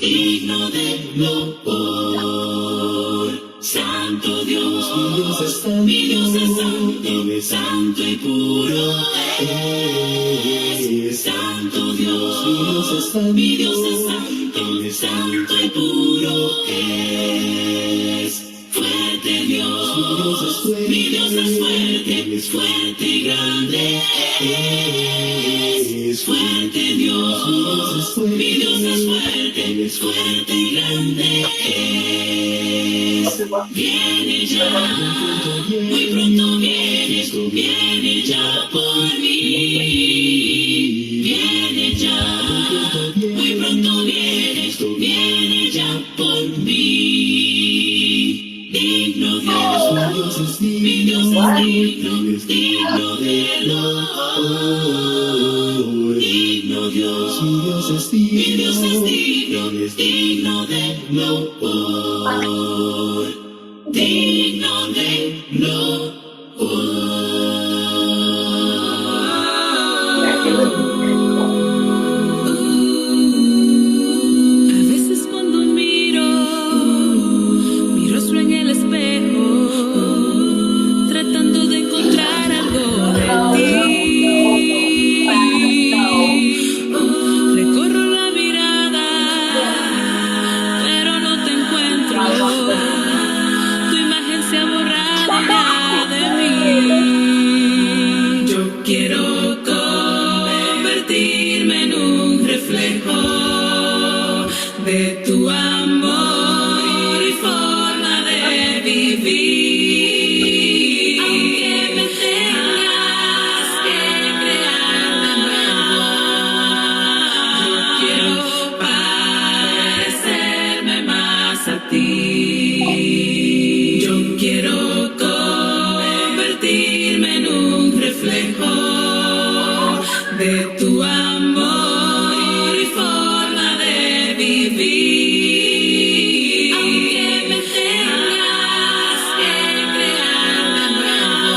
digno de loor. Santo Dios, mi Dios es santo, santo y puro es. Santo Dios, mi Dios es santo, santo y puro es. Fuerte Dios, mi Dios es fuerte y grande es. Fuerte Dios, mi Dios es fuerte y grande es. Viene ya, muy pronto viene ya por mí. Viene ya, muy pronto viene ya por mí. Digno Dios, mi Dios es digno de loor. Digno Dios, mi Dios es digno de loor. Digno de loor. A veces cuando miro mi rostro en el espejo, tratando de encontrar algo de ti, recorro la mirada, pero no te encuentro. Tu imagen se ha borrado ya de mí. Yo quiero convertirme en un reflejo de tu amor y forma de vivir. Aunque me tengas que crear de nuevo, yo quiero parecerme más a ti. Yo quiero convertirme en un reflejo de tu amor y forma de vivir. Aunque me tengas que crear de nuevo,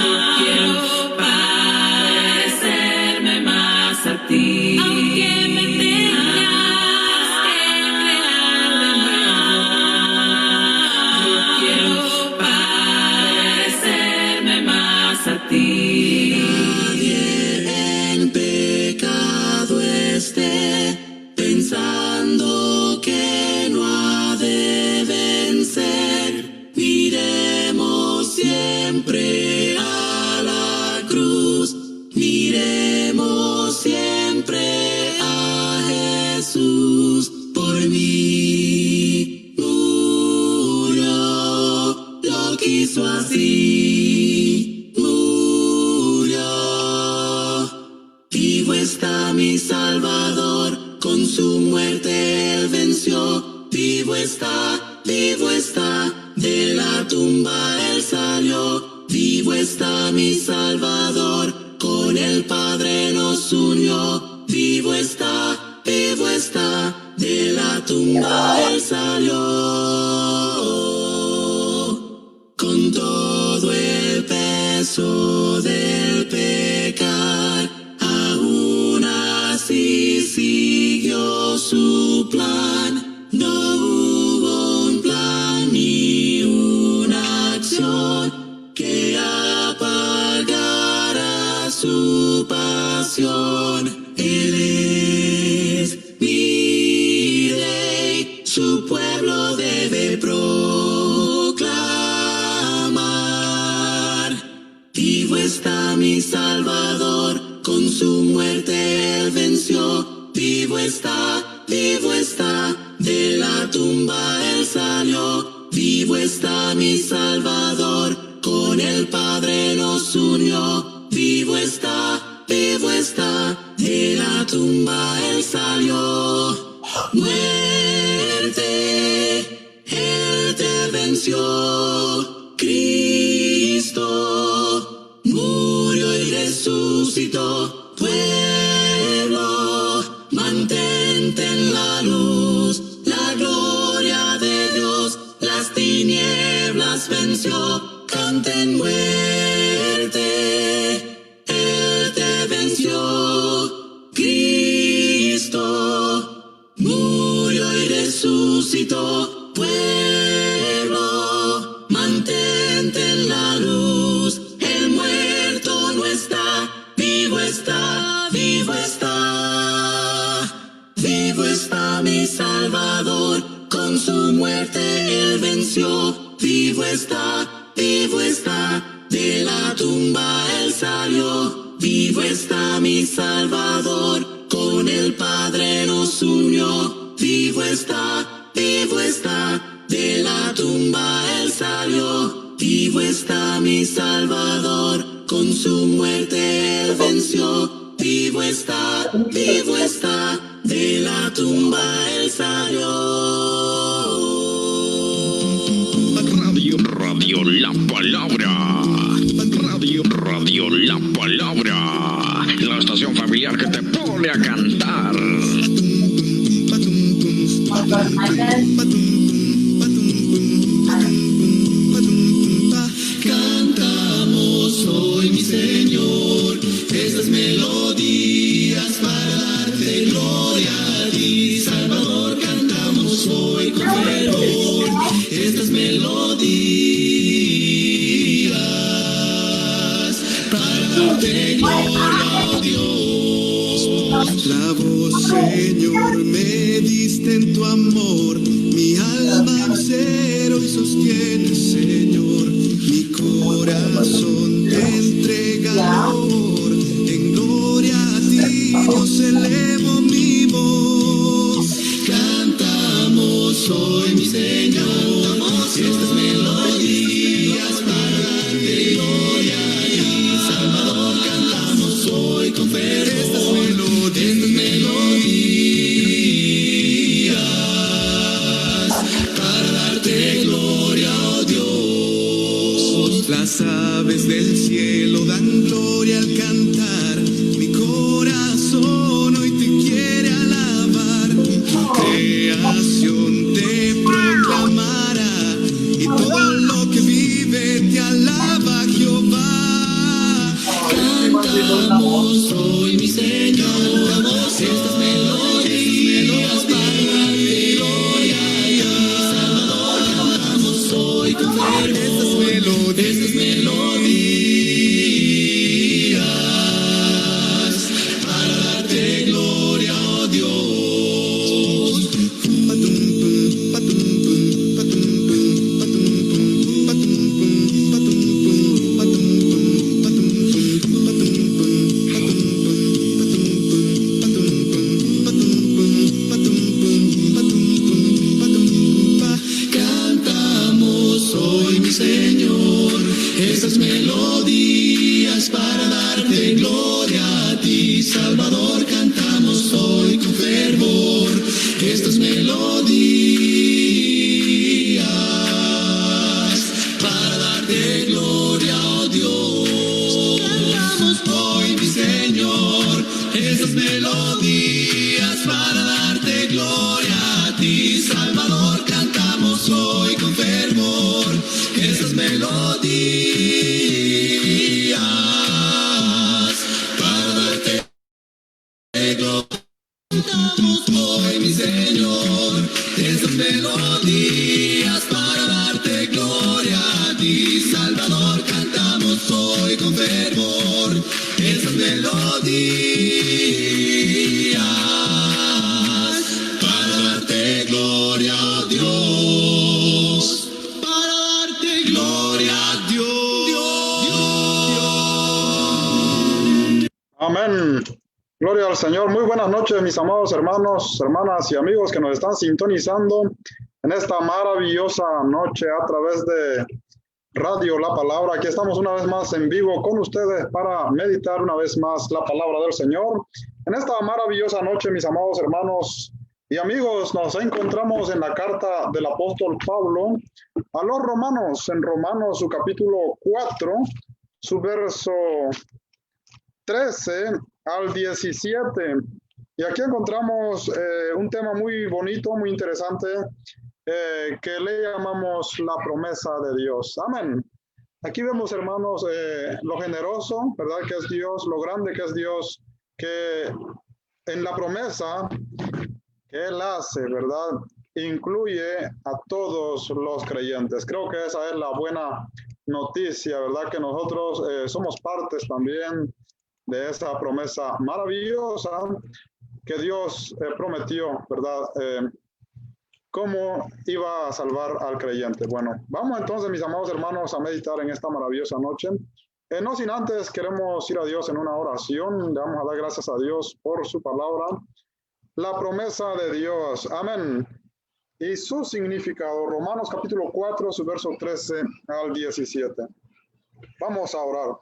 yo quiero parecerme más a ti. Aunque me tengas que crear de nuevo, yo quiero parecerme más a ti. En pecado esté, pensando que no ha de vencer. Miremos siempre a la cruz, miremos siempre a Jesús. Por mí murió, lo quiso así, murió. Vivo está mi Salvador, con su muerte él venció. Vivo está, de la tumba él salió. Vivo está mi Salvador, con el Padre nos unió. Vivo está, de la tumba él salió. Con todo el peso del pecar, aún así siguió su plan. No hubo un plan ni una acción que apagara su pasión. Él es mi rey, su pueblo debe proclamar. Vivo está mi Salvador, con su muerte él venció. Vivo está, de la tumba él salió. Vivo está mi Salvador, con el Padre nos unió. Vivo está, de la tumba él salió. Muerte, él te venció. Cristo murió y resucitó. Pueblo, mantente en la luz, la gloria de Dios las tinieblas venció. Canten muerte, él te venció. Cristo gritó, pueblo, mantente en la luz, el muerto no está, vivo está, vivo está. Vivo está mi Salvador, con su muerte él venció. Vivo está, de la tumba él salió. Vivo está mi Salvador, con el Padre nos unió. Vivo está, de la tumba él salió. Vivo está mi Salvador, con su muerte él venció. Vivo está, de la tumba él salió. Radio La Palabra. Radio La Palabra. La estación familiar que te pone a cantar. Cantamos hoy, mi Señor, estas melodías para darte gloria a ti, Salvador. Cantamos hoy con fervor estas melodías para darte gloria a Dios. La voz, Señor, me diste en tu amor, mi alma un cero y sostiene, Señor, mi corazón te entrega amor, en gloria a ti, Dios, elevo mi voz. Cantamos hoy, mi Señor, estas melodías para darte gloria a ti, Salvador. Cantamos hoy con fervor estas melodías para darte gloria a Dios. Las aves del cielo dan gloria al cantar, mi corazón hoy te quiere alabar. Creación te proclamará y todo lo que vive te alaba, Jehová. Cantamos hoy, mi Señor, estas melodías para darte gloria a ti, Salvador. Cantamos hoy con fervor estas melodías para darte gloria a Dios. Cantamos hoy, mi Señor, esas melodías para darte gloria a ti, Salvador. Cantamos hoy con fervor estas melodías para darte gloria a Dios. Cantamos hoy, mi Señor, esas melodías para darte gloria a ti, Salvador. Cantamos hoy con fervor esas melodías para darte gloria. Cantamos hoy, mi Señor, esas melodías para darte gloria a ti, Salvador. Cantamos hoy con fervor esas melodías para darte gloria a Dios, para darte gloria a Dios. Amén. Gloria al Señor. Muy buenas noches, mis amados hermanos, hermanas y amigos que nos están sintonizando en esta maravillosa noche a través de Radio La Palabra. Aquí estamos una vez más en vivo con ustedes para meditar una vez más la palabra del Señor. En esta maravillosa noche, mis amados hermanos y amigos, nos encontramos en la carta del apóstol Pablo a los romanos, en Romanos su capítulo 4, su verso 13 al 17. Y aquí encontramos un tema muy bonito, muy interesante, que le llamamos la promesa de Dios. Amén. Aquí vemos, hermanos, lo generoso, ¿verdad? Que es Dios, lo grande que es Dios, que en la promesa que Él hace, ¿verdad? incluye a todos los creyentes. Creo que esa es la buena noticia, ¿verdad? Que nosotros somos partes también de esa promesa maravillosa que Dios prometió, ¿verdad? Cómo iba a salvar al creyente. Bueno, vamos entonces, mis amados hermanos, a meditar en esta maravillosa noche. No sin antes queremos ir a Dios en una oración. Le vamos a dar gracias a Dios por su palabra. La promesa de Dios. Amén. Y su significado. Romanos capítulo 4, su verso 13 al 17. Vamos a orar.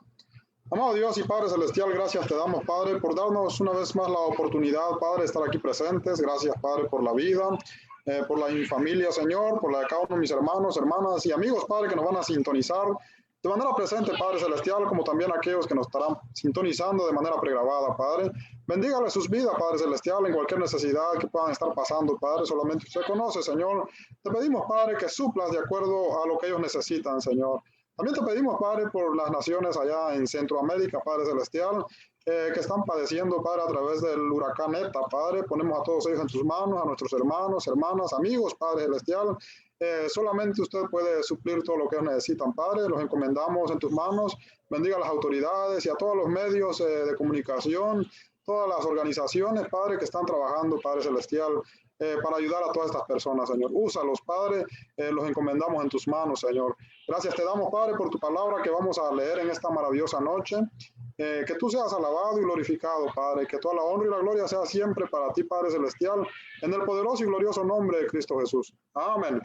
Amado Dios y Padre Celestial, gracias te damos, Padre, por darnos una vez más la oportunidad, Padre, de estar aquí presentes. Gracias, Padre, por la vida, por la familia, Señor, por la de cada uno de mis hermanos, hermanas y amigos, Padre, que nos van a sintonizar de manera presente, Padre Celestial, como también aquellos que nos estarán sintonizando de manera pregrabada, Padre. Bendígale sus vidas, Padre Celestial, en cualquier necesidad que puedan estar pasando, Padre. Solamente usted conoce, Señor. Te pedimos, Padre, que suplas de acuerdo a lo que ellos necesitan, Señor. También te pedimos, Padre, por las naciones allá en Centroamérica, Padre Celestial, que están padeciendo, Padre, a través del huracán ETA, Padre. Ponemos a todos ellos en tus manos, a nuestros hermanos, hermanas, amigos, Padre Celestial. Solamente usted puede suplir todo lo que ellos necesitan, Padre. Los encomendamos en tus manos. Bendiga a las autoridades y a todos los medios de comunicación, todas las organizaciones, Padre, que están trabajando, Padre Celestial, para ayudar a todas estas personas, Señor. Úsalos, Padre, los encomendamos en tus manos, Señor. Gracias te damos, Padre, por tu palabra que vamos a leer en esta maravillosa noche. Que tú seas alabado y glorificado, Padre, que toda la honra y la gloria sea siempre para ti, Padre Celestial, en el poderoso y glorioso nombre de Cristo Jesús. Amén.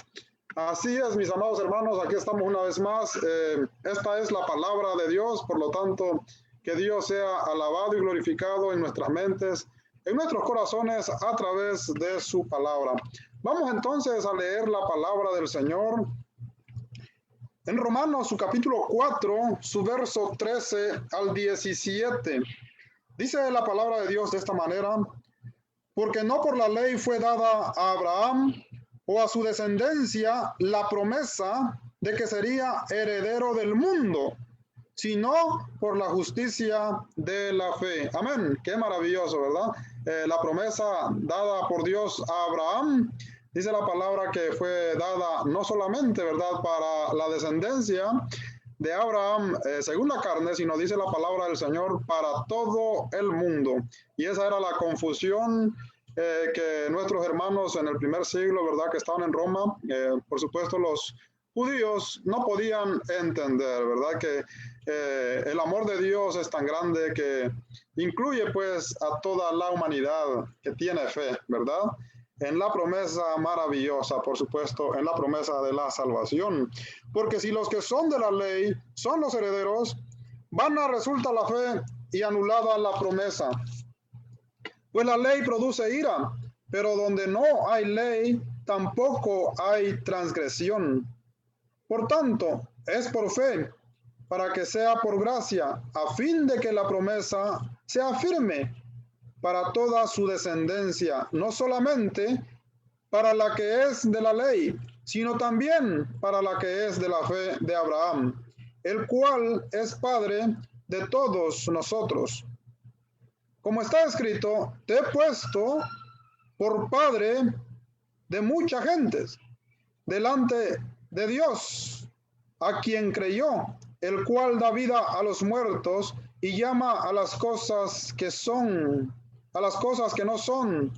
Así es, mis amados hermanos, aquí estamos una vez más. Esta es la palabra de Dios, por lo tanto, que Dios sea alabado y glorificado en nuestras mentes, en nuestros corazones, a través de su palabra. Vamos entonces a leer la palabra del Señor en Romanos, su capítulo 4, su verso 13 al 17. Dice la palabra de Dios de esta manera: porque no por la ley fue dada a Abraham o a su descendencia la promesa de que sería heredero del mundo, sino por la justicia de la fe. Amén. Qué maravilloso, ¿verdad? La promesa dada por Dios a Abraham, dice la palabra que fue dada no solamente, ¿verdad?, para la descendencia de Abraham según la carne, sino dice la palabra del Señor para todo el mundo. Y esa era la confusión que nuestros hermanos en el primer siglo, ¿verdad?, que estaban en Roma, por supuesto los judíos no podían entender, ¿verdad?, que el amor de Dios es tan grande que incluye pues a toda la humanidad que tiene fe, ¿verdad?, en la promesa maravillosa, por supuesto, en la promesa de la salvación. Porque si los que son de la ley son los herederos, vana resulta la fe y anulada la promesa. Pues la ley produce ira, pero donde no hay ley, tampoco hay transgresión. Por tanto, es por fe, para que sea por gracia, a fin de que la promesa sea firme para toda su descendencia, no solamente para la que es de la ley, sino también para la que es de la fe de Abraham, el cual es Padre de todos nosotros. Como está escrito, te he puesto por Padre de muchas gentes, delante de Dios, a quien creyó, el cual da vida a los muertos y llama a las cosas que son, a las cosas que no son,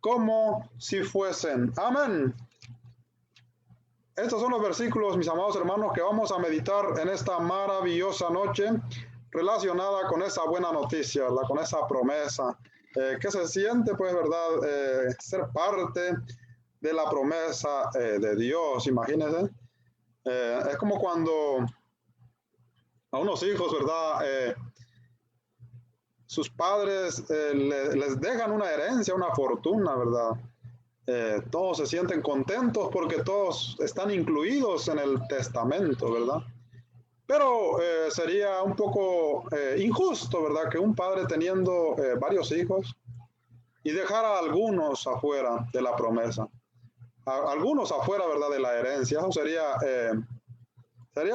como si fuesen. Amén. Estos son los versículos, mis amados hermanos, que vamos a meditar en esta maravillosa noche relacionada con esa buena noticia, con esa promesa, que se siente, pues, ¿verdad?, ser parte de la promesa de Dios. Imagínense, es como cuando a unos hijos, ¿verdad?, sus padres les dejan una herencia, una fortuna, ¿verdad? Todos se sienten contentos porque todos están incluidos en el testamento, ¿verdad? Pero sería un poco injusto, ¿verdad?, que un padre teniendo varios hijos y dejar a algunos afuera de la promesa, a algunos afuera, ¿verdad?, de la herencia. Eso sería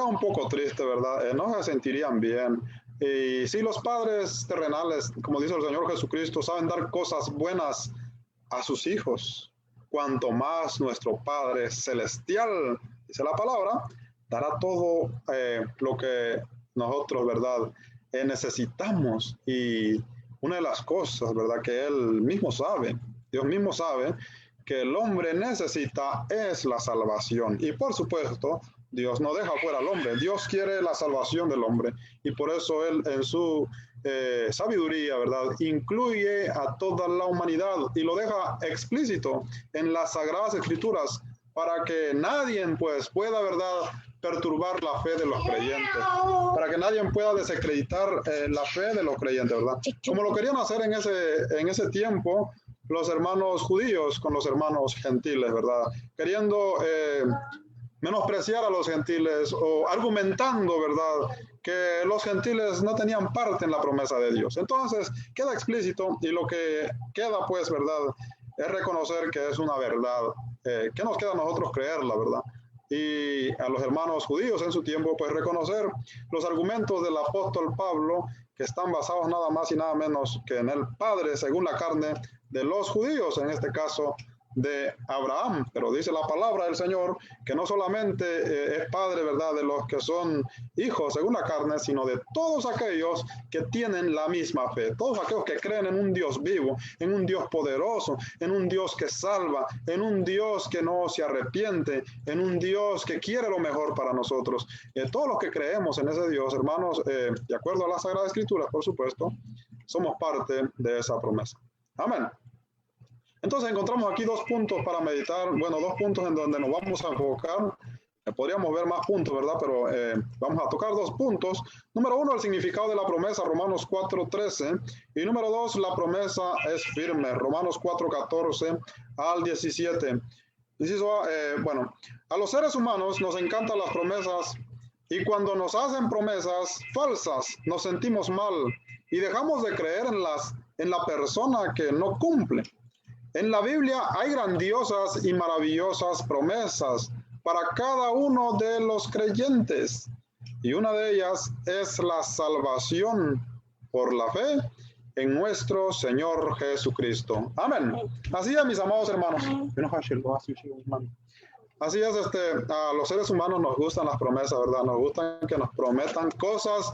un poco triste, ¿verdad? No se sentirían bien. Y si los padres terrenales, como dice el Señor Jesucristo, saben dar cosas buenas a sus hijos, cuanto más nuestro Padre Celestial, dice la palabra, dará todo lo que nosotros, ¿verdad?, necesitamos. Y una de las cosas, ¿verdad?, que Él mismo sabe, Dios mismo sabe, que el hombre necesita es la salvación. Y por supuesto, Dios no deja fuera al hombre. Dios quiere la salvación del hombre. Y por eso Él en su sabiduría, ¿verdad?, incluye a toda la humanidad y lo deja explícito en las Sagradas Escrituras para que nadie, pues, pueda, ¿verdad?, perturbar la fe de los creyentes, para que nadie pueda desacreditar la fe de los creyentes, ¿verdad? Como lo querían hacer en ese tiempo los hermanos judíos con los hermanos gentiles, ¿verdad? Queriendo menospreciar a los gentiles o argumentando, ¿verdad?, que los gentiles no tenían parte en la promesa de Dios. Entonces, queda explícito y lo que queda, pues, ¿verdad?, es reconocer que es una verdad. ¿Qué nos queda a nosotros creerla, verdad? Y a los hermanos judíos en su tiempo, pues, reconocer los argumentos del apóstol Pablo, que están basados nada más y nada menos que en el Padre, según la carne de los judíos, en este caso de Abraham. Pero dice la palabra del Señor que no solamente es Padre, ¿verdad?, de los que son hijos según la carne, sino de todos aquellos que tienen la misma fe, todos aquellos que creen en un Dios vivo, en un Dios poderoso, en un Dios que salva, en un Dios que no se arrepiente, en un Dios que quiere lo mejor para nosotros. Todos los que creemos en ese Dios, hermanos, de acuerdo a las Sagradas Escrituras, por supuesto, somos parte de esa promesa. Amén. Entonces encontramos aquí dos puntos para meditar, bueno, dos puntos en donde nos vamos a enfocar. Podríamos ver más puntos, ¿verdad? Pero vamos a tocar dos puntos. Número uno, el significado de la promesa, Romanos 4:13. Y número dos, la promesa es firme, Romanos 4:14 al 17. Bueno, a los seres humanos nos encantan las promesas y cuando nos hacen promesas falsas nos sentimos mal y dejamos de creer en la persona que no cumple. En la Biblia hay grandiosas y maravillosas promesas para cada uno de los creyentes. Y una de ellas es la salvación por la fe en nuestro Señor Jesucristo. Amén. Así es, mis amados hermanos. Así es, a los seres humanos nos gustan las promesas, ¿verdad? Nos gustan que nos prometan cosas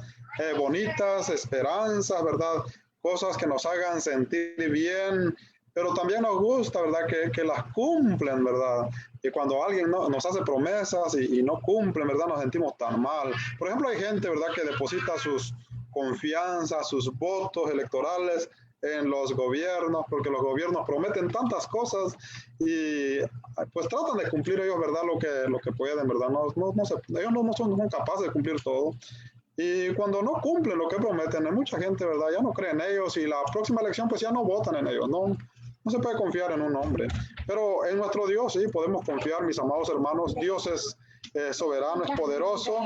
bonitas, esperanzas, ¿verdad? Cosas que nos hagan sentir bien. Pero también nos gusta, ¿verdad?, que las cumplen, ¿verdad? Y cuando alguien nos hace promesas y no cumplen, ¿verdad?, nos sentimos tan mal. Por ejemplo, hay gente, ¿verdad?, que deposita sus confianzas, sus votos electorales en los gobiernos, porque los gobiernos prometen tantas cosas y pues tratan de cumplir ellos, ¿verdad?, lo que pueden, ¿verdad? Ellos no son capaces de cumplir todo. Y cuando no cumplen lo que prometen, hay mucha gente, ¿verdad?, ya no cree en ellos y la próxima elección pues ya no votan en ellos, no se puede confiar en un hombre, pero en nuestro Dios sí podemos confiar, mis amados hermanos. Dios es soberano, es poderoso.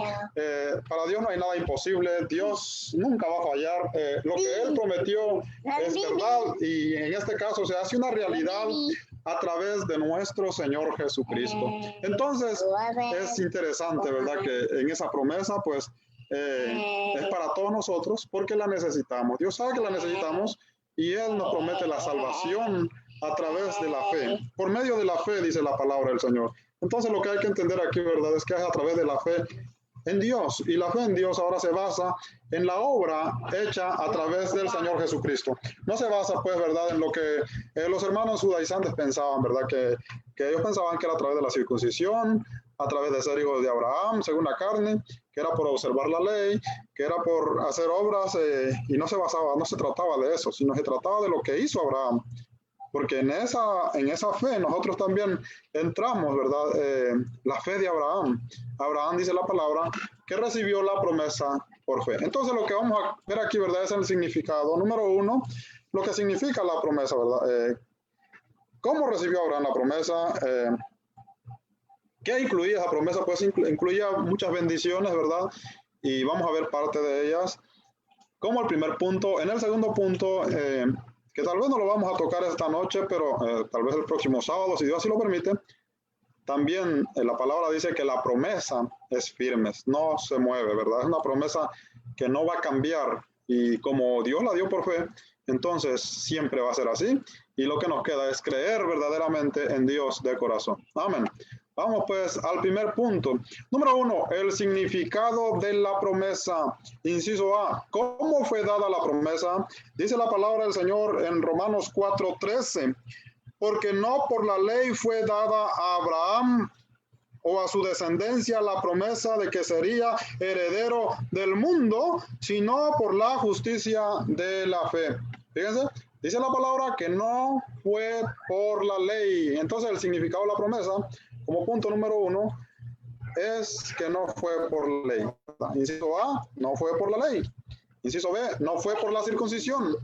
Para Dios no hay nada imposible. Dios nunca va a fallar. Lo que Él prometió es verdad y en este caso se hace una realidad a través de nuestro Señor Jesucristo. Entonces es interesante, ¿verdad?, que en esa promesa pues es para todos nosotros porque la necesitamos. Dios sabe que la necesitamos. Y Él nos promete la salvación a través de la fe. Por medio de la fe, dice la palabra del Señor. Entonces lo que hay que entender aquí, ¿verdad?, es que es a través de la fe en Dios. Y la fe en Dios ahora se basa en la obra hecha a través del Señor Jesucristo. No se basa, pues, ¿verdad?, en lo que los hermanos judaizantes pensaban, ¿verdad?, que ellos pensaban que era a través de la circuncisión, a través de ser hijos de Abraham, según la carne, que era por observar la ley, que era por hacer obras, y no se trataba de eso, sino se trataba de lo que hizo Abraham. Porque en esa fe nosotros también entramos, ¿verdad? La fe de Abraham. Abraham, dice la palabra, que recibió la promesa por fe. Entonces lo que vamos a ver aquí, ¿verdad?, es el significado. Número uno, lo que significa la promesa, ¿verdad? ¿Cómo recibió Abraham la promesa? ¿Qué incluía esa promesa? Pues incluía muchas bendiciones, ¿verdad? Y vamos a ver parte de ellas. Como el primer punto. En el segundo punto, que tal vez no lo vamos a tocar esta noche, pero tal vez el próximo sábado, si Dios así lo permite, también la palabra dice que la promesa es firme, no se mueve, ¿verdad? Es una promesa que no va a cambiar. Y como Dios la dio por fe, entonces siempre va a ser así. y lo que nos queda es creer verdaderamente en Dios de corazón. Amén. Vamos pues al primer punto. Número 1, el significado de la promesa. Inciso A, ¿cómo fue dada la promesa? Dice la palabra del Señor en Romanos 4:13, porque no por la ley fue dada a Abraham o a su descendencia la promesa de que sería heredero del mundo, sino por la justicia de la fe. Fíjense, dice la palabra que no fue por la ley. Entonces el significado de la promesa, como punto número 1, es que no fue por la ley. Inciso A, no fue por la ley. Inciso B, no fue por la circuncisión.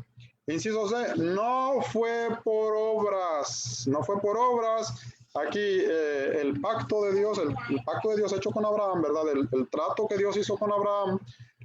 Inciso C, no fue por obras. No fue por obras. Aquí el pacto de Dios, el pacto de Dios hecho con Abraham, ¿verdad? El trato que Dios hizo con Abraham,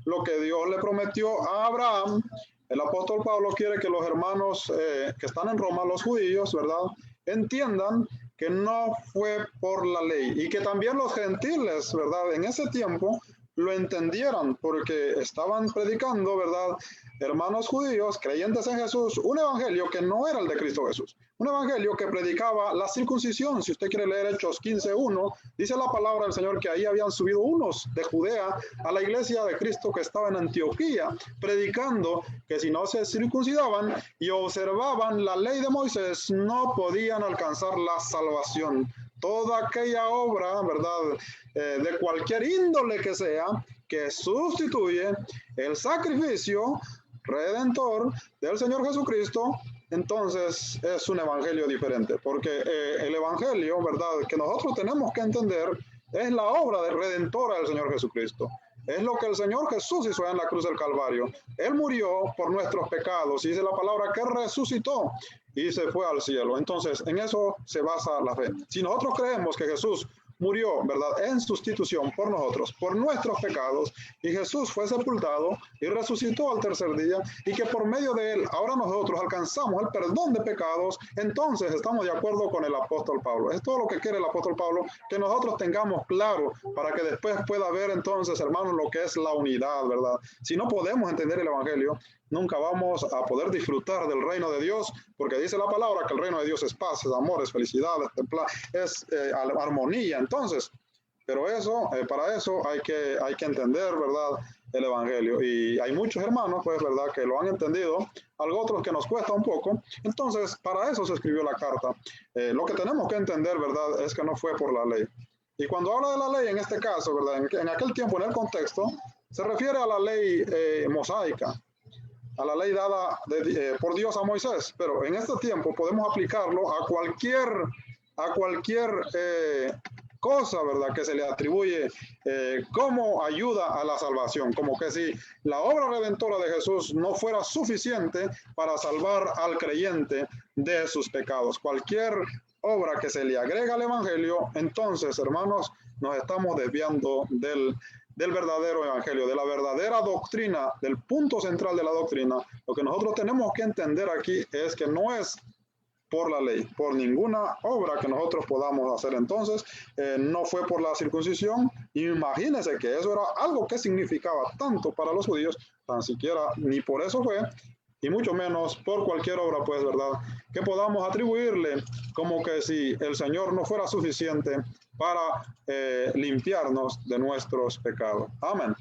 lo que Dios le prometió a Abraham. El apóstol Pablo quiere que los hermanos que están en Roma, los judíos, ¿verdad?, entiendan que no fue por la ley y que también los gentiles, ¿verdad?, en ese tiempo lo entendieran porque estaban predicando, ¿verdad?, hermanos judíos, creyentes en Jesús, un evangelio que no era el de Cristo Jesús, un evangelio que predicaba la circuncisión. Si usted quiere leer Hechos 15:1, dice la palabra del Señor que ahí habían subido unos de Judea a la iglesia de Cristo que estaba en Antioquía, predicando que si no se circuncidaban y observaban la ley de Moisés, no podían alcanzar la salvación. Toda aquella obra, ¿verdad?, de cualquier índole que sea, que sustituye el sacrificio redentor del Señor Jesucristo, entonces es un evangelio diferente, porque el evangelio, ¿verdad?, que nosotros tenemos que entender es la obra redentora del Señor Jesucristo. Es lo que el Señor Jesús hizo en la cruz del Calvario. Él murió por nuestros pecados y dice la palabra que resucitó y se fue al cielo. Entonces, en eso se basa la fe. Si nosotros creemos que Jesús murió, ¿verdad?, en sustitución por nosotros, por nuestros pecados, y Jesús fue sepultado y resucitó al tercer día, y que por medio de él ahora nosotros alcanzamos el perdón de pecados, entonces estamos de acuerdo con el apóstol Pablo. Es todo lo que quiere el apóstol Pablo, que nosotros tengamos claro, para que después pueda ver entonces, hermanos, lo que es la unidad, ¿verdad? Si no podemos entender el evangelio, nunca vamos a poder disfrutar del reino de Dios, porque dice la palabra que el reino de Dios es paz, es amor, es felicidad, es armonía. Entonces, pero eso, para eso hay que entender, ¿verdad?, el evangelio. Y hay muchos hermanos, pues, ¿verdad?, que lo han entendido, algo otros que nos cuesta un poco. Entonces, para eso se escribió la carta. Lo que tenemos que entender, ¿verdad?, es que no fue por la ley. Y cuando habla de la ley, en este caso, ¿verdad?, en aquel tiempo, en el contexto, se refiere a la ley mosaica, a la ley dada por Dios a Moisés, pero en este tiempo podemos aplicarlo a cualquier cosa, ¿verdad?, que se le atribuye como ayuda a la salvación, como que si la obra redentora de Jesús no fuera suficiente para salvar al creyente de sus pecados. Cualquier obra que se le agrega al evangelio, entonces, hermanos, nos estamos desviando del verdadero evangelio, de la verdadera doctrina, del punto central de la doctrina. Lo que nosotros tenemos que entender aquí es que no es por la ley, por ninguna obra que nosotros podamos hacer. Entonces, no fue por la circuncisión. Imagínense que eso era algo que significaba tanto para los judíos, tan siquiera ni por eso fue, y mucho menos por cualquier obra, pues, ¿verdad?, que podamos atribuirle como que si el Señor no fuera suficiente para limpiarnos de nuestros pecados. Amén.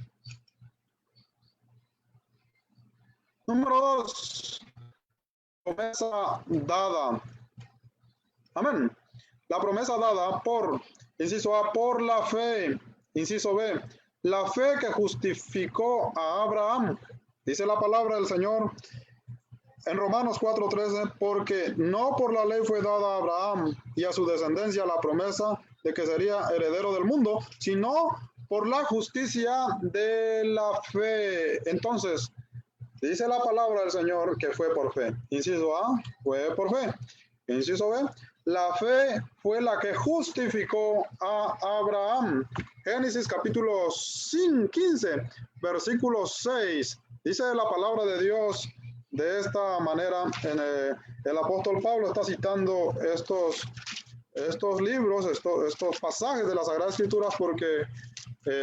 Número 2, promesa dada. Amén. La promesa dada por, inciso A, por la fe. Inciso B, la fe que justificó a Abraham. Dice la palabra del Señor en Romanos 4:13, porque no por la ley fue dada a Abraham y a su descendencia la promesa de que sería heredero del mundo, sino por la justicia de la fe. Entonces, dice la palabra del Señor que fue por fe. Inciso A, fue por fe. Inciso B, la fe fue la que justificó a Abraham. Génesis capítulo 15, versículo 6. Dice la palabra de Dios de esta manera. El apóstol Pablo está citando estos libros, estos pasajes de las Sagradas Escrituras, porque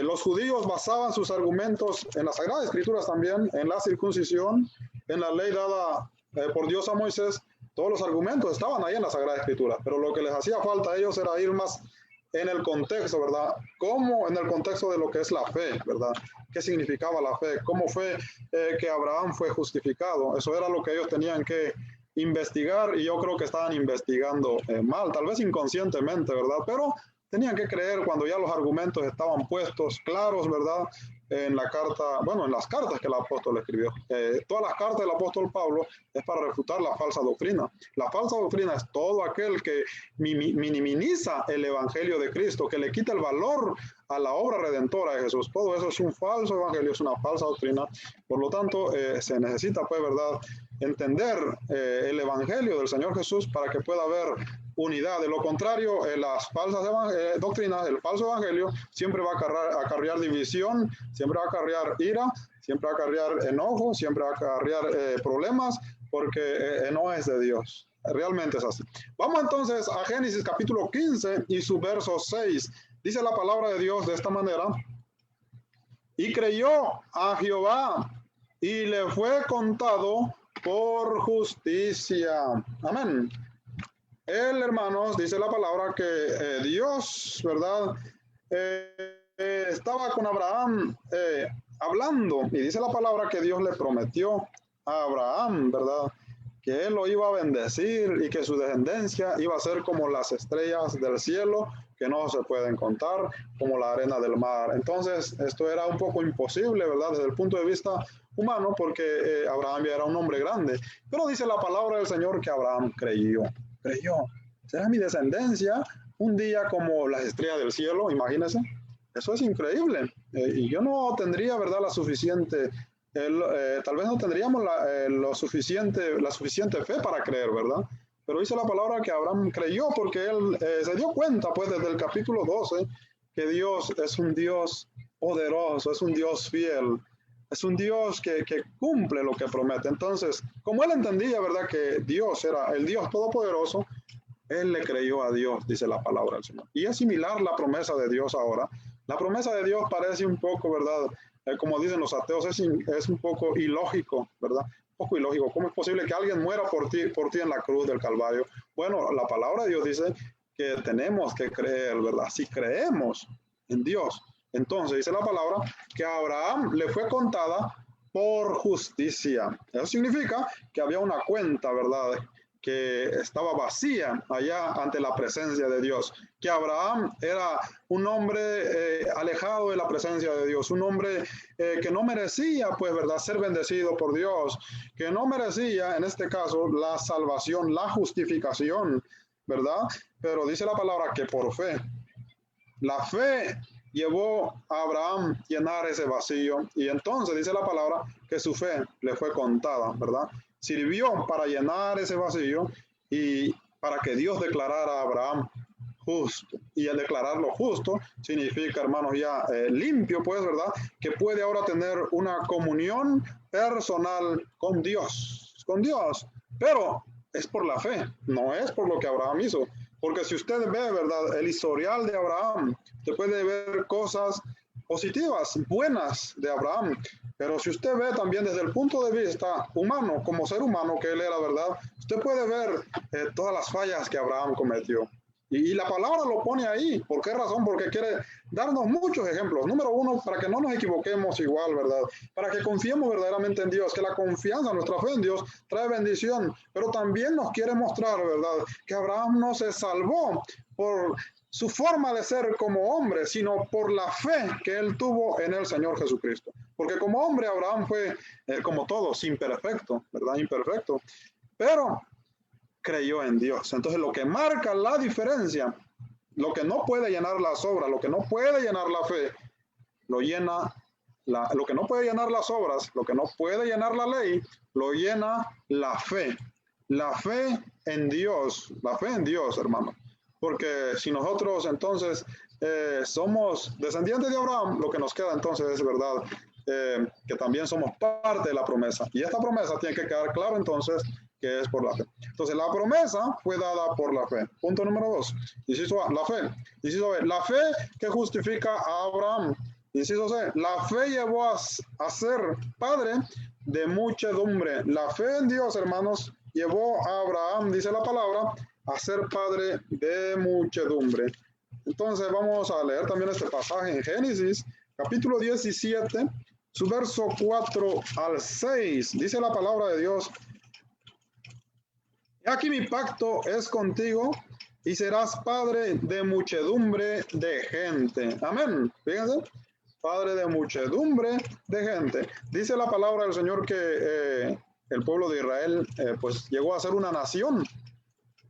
los judíos basaban sus argumentos en las Sagradas Escrituras también, en la circuncisión, en la ley dada por Dios a Moisés, Todos los argumentos estaban ahí en la Sagrada Escritura, pero lo que les hacía falta a ellos era ir más en el contexto, ¿verdad? ¿Cómo? En el contexto de lo que es la fe, ¿verdad? ¿Qué significaba la fe? ¿Cómo fue que Abraham fue justificado? Eso era lo que ellos tenían que investigar, y yo creo que estaban investigando mal, tal vez inconscientemente, ¿verdad? Pero tenían que creer cuando ya los argumentos estaban puestos claros, ¿verdad? En la carta, bueno, en las cartas que el apóstol escribió. Todas las cartas del apóstol Pablo es para refutar la falsa doctrina. La falsa doctrina es todo aquel que minimiza el evangelio de Cristo, que le quita el valor a la obra redentora de Jesús. Todo eso es un falso evangelio, es una falsa doctrina. Por lo tanto, se necesita, pues, ¿verdad?, entender el evangelio del Señor Jesús para que pueda haber unidad. De lo contrario, las falsas doctrinas, el falso evangelio, siempre va a acarrear división, siempre va a acarrear ira, siempre va a acarrear enojo, siempre va a acarrear problemas, porque no es de Dios. Realmente es así. Vamos entonces a Génesis capítulo 15 y su verso 6. Dice la palabra de Dios de esta manera: y creyó a Jehová y le fue contado por justicia. Amén. Él, hermanos, dice la palabra que Dios, ¿verdad?, estaba con Abraham hablando, y dice la palabra que Dios le prometió a Abraham, ¿verdad?, que él lo iba a bendecir y que su descendencia iba a ser como las estrellas del cielo, que no se pueden contar, como la arena del mar. Entonces, esto era un poco imposible, ¿verdad?, desde el punto de vista humano, porque Abraham ya era un hombre grande. Pero dice la palabra del Señor que Abraham creyó. Será mi descendencia un día como las estrellas del cielo, imagínense. Eso es increíble. Y yo no tendría, ¿verdad?, la suficiente, tal vez no tendríamos la suficiente fe para creer, ¿verdad? Pero dice la palabra que Abraham creyó porque él se dio cuenta, pues, desde el capítulo 12, que Dios es un Dios poderoso, es un Dios fiel, es un Dios que cumple lo que promete. Entonces, como él entendía, ¿verdad?, que Dios era el Dios todopoderoso, él le creyó a Dios, dice la palabra del Señor. Y es similar la promesa de Dios ahora. La promesa de Dios parece un poco, ¿verdad?, como dicen los ateos, es un poco ilógico, ¿verdad? Un poco ilógico. ¿Cómo es posible que alguien muera por ti en la cruz del Calvario? Bueno, la palabra de Dios dice que tenemos que creer, ¿verdad? Si creemos en Dios, entonces dice la palabra que a Abraham le fue contada por justicia. Eso significa que había una cuenta, ¿verdad?, que estaba vacía allá ante la presencia de Dios. Que Abraham era un hombre alejado de la presencia de Dios, un hombre que no merecía, pues, ¿verdad?, ser bendecido por Dios, que no merecía, en este caso, la salvación, la justificación, ¿verdad? Pero dice la palabra que por fe, la fe llevó a Abraham a llenar ese vacío, y entonces dice la palabra que su fe le fue contada, ¿verdad? Sirvió para llenar ese vacío y para que Dios declarara a Abraham justo. Y el declararlo justo significa, hermanos, ya limpio, pues, ¿verdad?, que puede ahora tener una comunión personal con Dios. Pero es por la fe, no es por lo que Abraham hizo. Porque si usted ve, ¿verdad?, el historial de Abraham, usted puede ver cosas positivas, buenas de Abraham. Pero si usted ve también desde el punto de vista humano, como ser humano que él era, ¿verdad?, usted puede ver todas las fallas que Abraham cometió. Y la palabra lo pone ahí. ¿Por qué razón? Porque quiere darnos muchos ejemplos. Número uno, para que no nos equivoquemos igual, ¿verdad? Para que confiemos verdaderamente en Dios, que la confianza, nuestra fe en Dios trae bendición. Pero también nos quiere mostrar, ¿verdad?, que Abraham no se salvó por su forma de ser como hombre, sino por la fe que él tuvo en el Señor Jesucristo. Porque como hombre Abraham fue, como todos, imperfecto, ¿verdad? Imperfecto. Pero creyó en Dios. Entonces lo que marca la diferencia, lo que no puede llenar las obras, lo que no puede llenar la fe, lo llena, lo que no puede llenar las obras, lo que no puede llenar la ley, lo llena la fe. La fe en Dios, hermano. Porque si nosotros entonces somos descendientes de Abraham, lo que nos queda entonces es verdad, que también somos parte de la promesa. Y esta promesa tiene que quedar claro entonces que es por la fe. Entonces la promesa fue dada por la fe. Punto número 2. Inciso A, la fe. Inciso B, la fe que justifica a Abraham. Inciso C, la fe llevó a ser padre de muchedumbre. La fe en Dios, hermanos, llevó a Abraham, dice la palabra, a ser padre de muchedumbre. Entonces vamos a leer también este pasaje en Génesis, capítulo 17, su verso 4 al 6. Dice la palabra de Dios: aquí mi pacto es contigo y serás padre de muchedumbre de gente. Amén. Fíjense, padre de muchedumbre de gente. Dice la palabra del Señor que el pueblo de Israel pues llegó a ser una nación.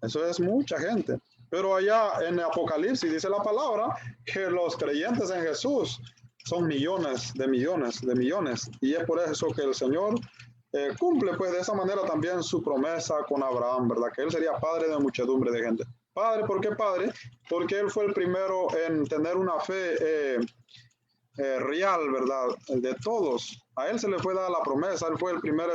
Eso es mucha gente. Pero allá en Apocalipsis dice la palabra que los creyentes en Jesús son millones de millones de millones. Y es por eso que el Señor cumple pues de esa manera también su promesa con Abraham, ¿verdad? Que él sería padre de muchedumbre de gente. Padre, ¿por qué padre? Porque él fue el primero en tener una fe real, ¿verdad? De todos. A él se le fue dada la promesa, él fue el primer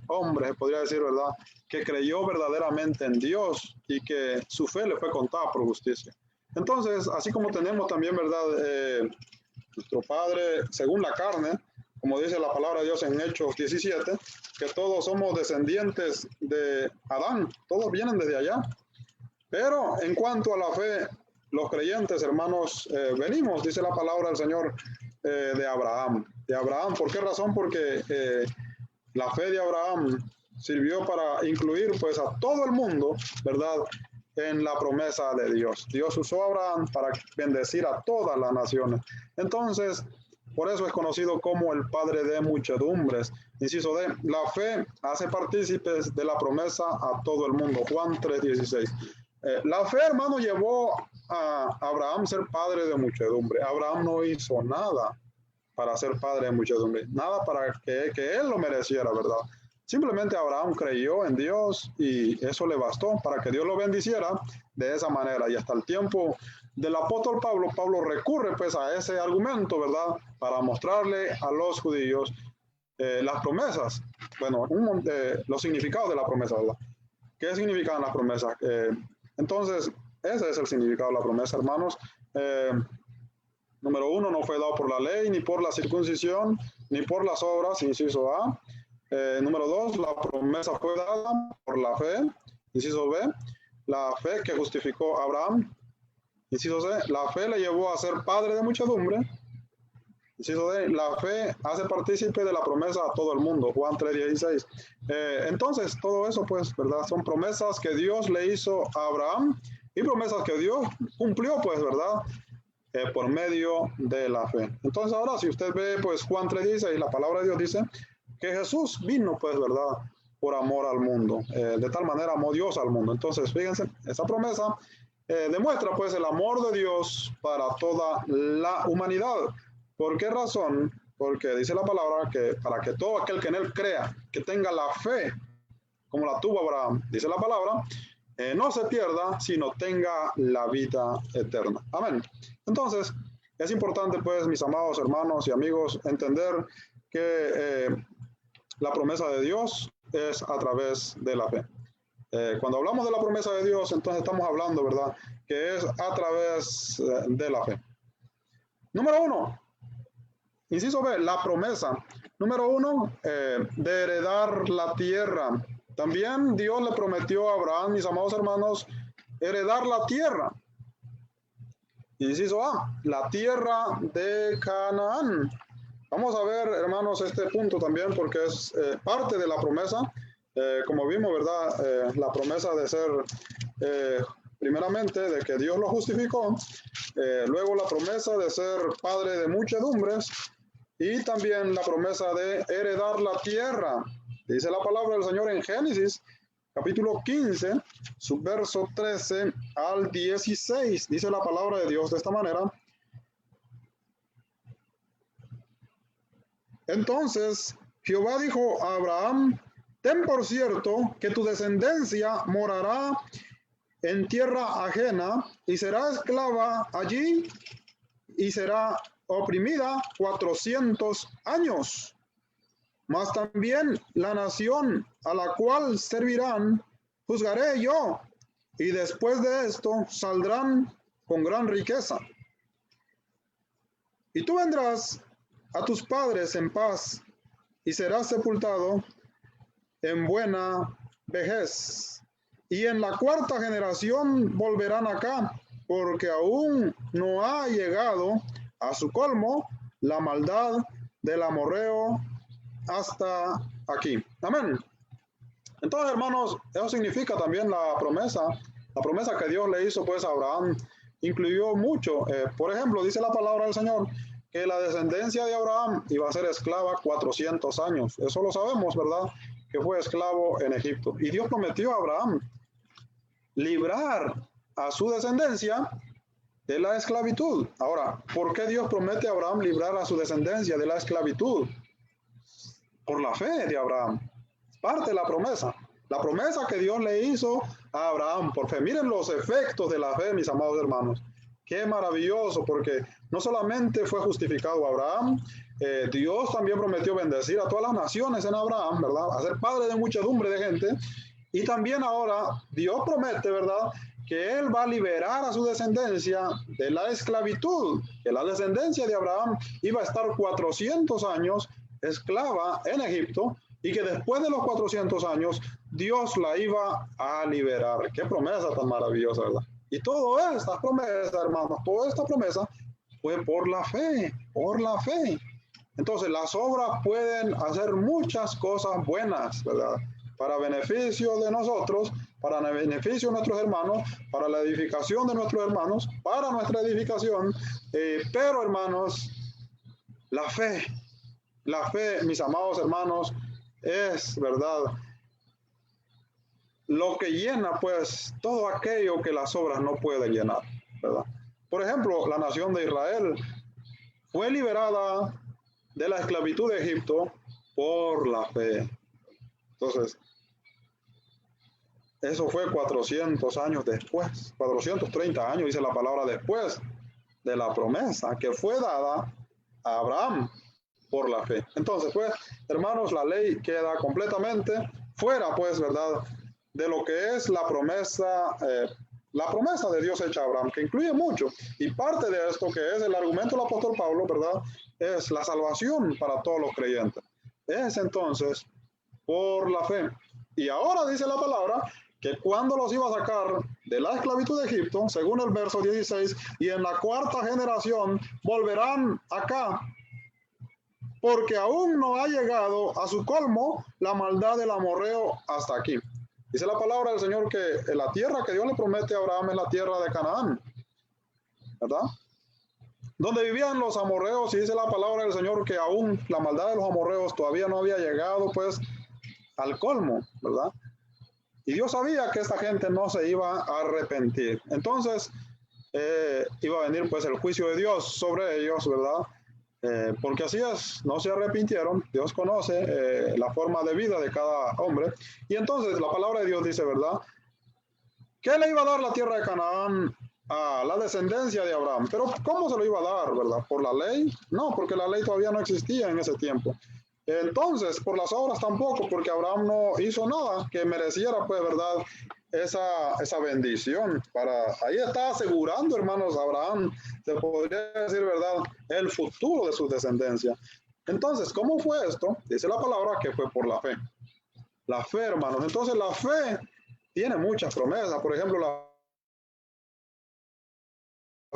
hombre, se podría decir, ¿verdad? Que creyó verdaderamente en Dios y que su fe le fue contada por justicia. Entonces, así como tenemos también, ¿verdad? Nuestro Padre, según la carne, como dice la palabra de Dios en Hechos 17, que todos somos descendientes de Adán, todos vienen desde allá. Pero en cuanto a la fe, los creyentes, hermanos, venimos, dice la palabra del Señor, de Abraham. De Abraham, ¿por qué razón? Porque la fe de Abraham sirvió para incluir pues a todo el mundo, ¿verdad?, en la promesa de Dios. Dios usó a Abraham para bendecir a todas las naciones. Entonces, por eso es conocido como el padre de muchedumbres. Inciso D, la fe hace partícipes de la promesa a todo el mundo. Juan 3:16. La fe, hermano, llevó a Abraham a ser padre de muchedumbre. Abraham no hizo nada para ser padre de muchedumbre, nada para que él lo mereciera, ¿verdad? Simplemente Abraham creyó en Dios y eso le bastó para que Dios lo bendiciera de esa manera. Y hasta el tiempo del apóstol Pablo, Pablo recurre pues a ese argumento, ¿verdad? Para mostrarle a los judíos las promesas, bueno, los significados de la promesa, ¿verdad? ¿Qué significan las promesas? Entonces, ese es el significado de la promesa, hermanos. Número 1, no fue dado por la ley, ni por la circuncisión, ni por las obras, inciso A. Número 2, la promesa fue dada por la fe, inciso B. La fe que justificó a Abraham, inciso C. La fe le llevó a ser padre de muchedumbre, inciso D. La fe hace partícipe de la promesa a todo el mundo, Juan 3:16. Entonces, todo eso, pues, ¿verdad? Son promesas que Dios le hizo a Abraham y promesas que Dios cumplió, pues, ¿verdad? Por medio de la fe. Entonces, ahora, si usted ve, pues, Juan 3:16, la palabra de Dios dice que Jesús vino, pues, ¿verdad?, por amor al mundo. De tal manera amó Dios al mundo. Entonces, fíjense, esa promesa demuestra, pues, el amor de Dios para toda la humanidad. ¿Por qué razón? Porque dice la palabra que para que todo aquel que en él crea, que tenga la fe, como la tuvo Abraham, dice la palabra, no se pierda, sino tenga la vida eterna. Amén. Entonces, es importante, pues, mis amados hermanos y amigos, entender que la promesa de Dios es a través de la fe. Cuando hablamos de la promesa de Dios, entonces estamos hablando, ¿verdad?, que es a través de la fe. Número 1, inciso B, la promesa. Número 1, de heredar la tierra. También Dios le prometió a Abraham, mis amados hermanos, heredar la tierra. Inciso A, la tierra de Canaán. Vamos a ver, hermanos, este punto también porque es parte de la promesa. Como vimos, ¿verdad? La promesa de ser, primeramente, de que Dios lo justificó. Luego la promesa de ser padre de muchedumbres. Y también la promesa de heredar la tierra. Dice la palabra del Señor en Génesis, capítulo 15, subverso 13 al 16. Dice la palabra de Dios de esta manera. Entonces Jehová dijo a Abraham: ten por cierto que tu descendencia morará en tierra ajena y será esclava allí y será oprimida 400 años. Mas también la nación a la cual servirán juzgaré yo, y después de esto saldrán con gran riqueza. Y tú vendrás a tus padres en paz y serás sepultado en buena vejez. Y en la cuarta generación volverán acá, porque aún no ha llegado a su colmo la maldad del amorreo hasta aquí. Amén. Entonces, hermanos, eso significa también la promesa que Dios le hizo pues a Abraham, incluyó mucho. Por ejemplo, dice la palabra del Señor que la descendencia de Abraham iba a ser esclava 400 años. Eso lo sabemos, ¿verdad? Que fue esclavo en Egipto. Y Dios prometió a Abraham librar a su descendencia de la esclavitud. Ahora, ¿por qué Dios promete a Abraham librar a su descendencia de la esclavitud? Por la fe de Abraham. Parte de la promesa. La promesa que Dios le hizo a Abraham por fe. Miren los efectos de la fe, mis amados hermanos. Qué maravilloso, porque no solamente fue justificado Abraham, Dios también prometió bendecir a todas las naciones en Abraham, ¿verdad? A ser padre de muchedumbre de gente. Y también ahora Dios promete, ¿verdad?, que Él va a liberar a su descendencia de la esclavitud, que la descendencia de Abraham iba a estar 400 años esclava en Egipto y que después de los 400 años Dios la iba a liberar. Qué promesa tan maravillosa, ¿verdad? Y toda esta promesa, hermanos, toda esta promesa fue por la fe, por la fe. Entonces las obras pueden hacer muchas cosas buenas, ¿verdad?, para beneficio de nosotros, para beneficio de nuestros hermanos, para la edificación de nuestros hermanos, para nuestra edificación. Pero, hermanos, la fe, mis amados hermanos, es, ¿verdad?, lo que llena, pues, todo aquello que las obras no pueden llenar, ¿verdad? Por ejemplo, la nación de Israel fue liberada de la esclavitud de Egipto por la fe. Entonces, eso fue 400 años después, 430 años, dice la palabra, después de la promesa que fue dada a Abraham por la fe. Entonces, pues, hermanos, la ley queda completamente fuera, pues, ¿verdad?, de lo que es la promesa de Dios hecha a Abraham, que incluye mucho. Y parte de esto, que es el argumento del apóstol Pablo, ¿verdad?, es la salvación para todos los creyentes. Es entonces por la fe. Y ahora dice la palabra que cuando los iba a sacar de la esclavitud de Egipto, según el verso 16, y en la cuarta generación volverán acá, porque aún no ha llegado a su colmo la maldad del amorreo hasta aquí. Dice la palabra del Señor que la tierra que Dios le promete a Abraham es la tierra de Canaán, ¿verdad?, donde vivían los amorreos, y dice la palabra del Señor que aún la maldad de los amorreos todavía no había llegado, pues, al colmo, ¿verdad? Y Dios sabía que esta gente no se iba a arrepentir. Entonces, iba a venir, pues, el juicio de Dios sobre ellos, ¿verdad? Porque así es, no se arrepintieron. Dios conoce la forma de vida de cada hombre. Y entonces la palabra de Dios dice, ¿verdad?, que le iba a dar la tierra de Canaán a la descendencia de Abraham. Pero ¿cómo se lo iba a dar, verdad? ¿Por la ley? No, porque la ley todavía no existía en ese tiempo. Entonces, por las obras tampoco, porque Abraham no hizo nada que mereciera, pues, ¿verdad?, esa bendición. Ahí está asegurando, hermanos, Abraham, se podría decir, ¿verdad?, el futuro de su descendencia. Entonces, ¿cómo fue esto? Dice la palabra que fue por la fe. La fe, hermanos. Entonces, la fe tiene muchas promesas. Por ejemplo, la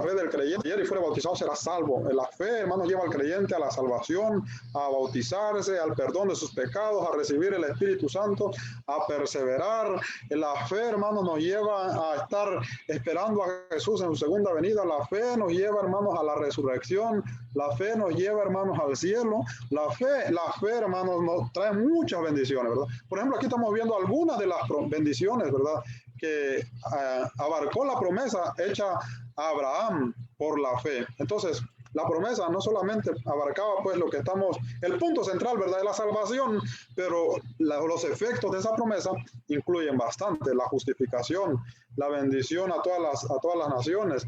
fe del creyente, y fuera bautizado será salvo. La fe, hermanos, lleva al creyente a la salvación, a bautizarse, al perdón de sus pecados, a recibir el Espíritu Santo, a perseverar. La fe, hermanos, nos lleva a estar esperando a Jesús en su segunda venida. La fe nos lleva, hermanos, a la resurrección. La fe nos lleva, hermanos, al cielo. La fe, hermanos, nos trae muchas bendiciones, ¿verdad? Por ejemplo, aquí estamos viendo algunas de las bendiciones, ¿verdad?, que abarcó la promesa hecha a Abraham por la fe. Entonces, la promesa no solamente abarcaba, pues, lo que estamos, el punto central, ¿verdad?, de la salvación, pero los efectos de esa promesa incluyen bastante: la justificación, la bendición a todas las naciones,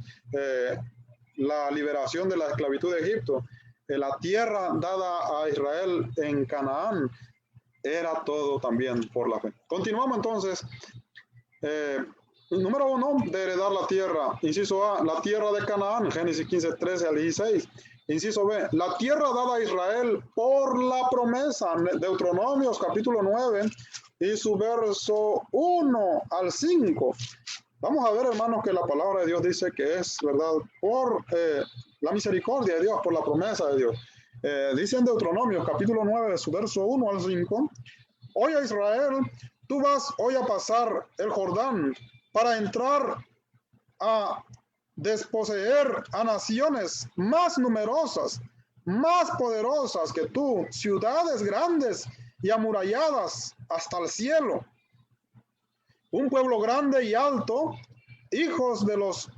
la liberación de la esclavitud de Egipto, la tierra dada a Israel en Canaán, era todo también por la fe. Continuamos entonces. Número 1, de heredar la tierra. Inciso A, la tierra de Canaán, Génesis 15, 13 al 16. Inciso B, la tierra dada a Israel por la promesa, Deuteronomios capítulo 9 y su verso 1 al 5. Vamos a ver, hermanos, que la palabra de Dios dice que es, ¿verdad?, por la misericordia de Dios, por la promesa de Dios. Dice en Deuteronomios capítulo 9, su verso 1 al 5, oye Israel, tú vas hoy a pasar el Jordán para entrar a desposeer a naciones más numerosas, más poderosas que tú, ciudades grandes y amuralladas hasta el cielo. Un pueblo grande y alto, hijos de los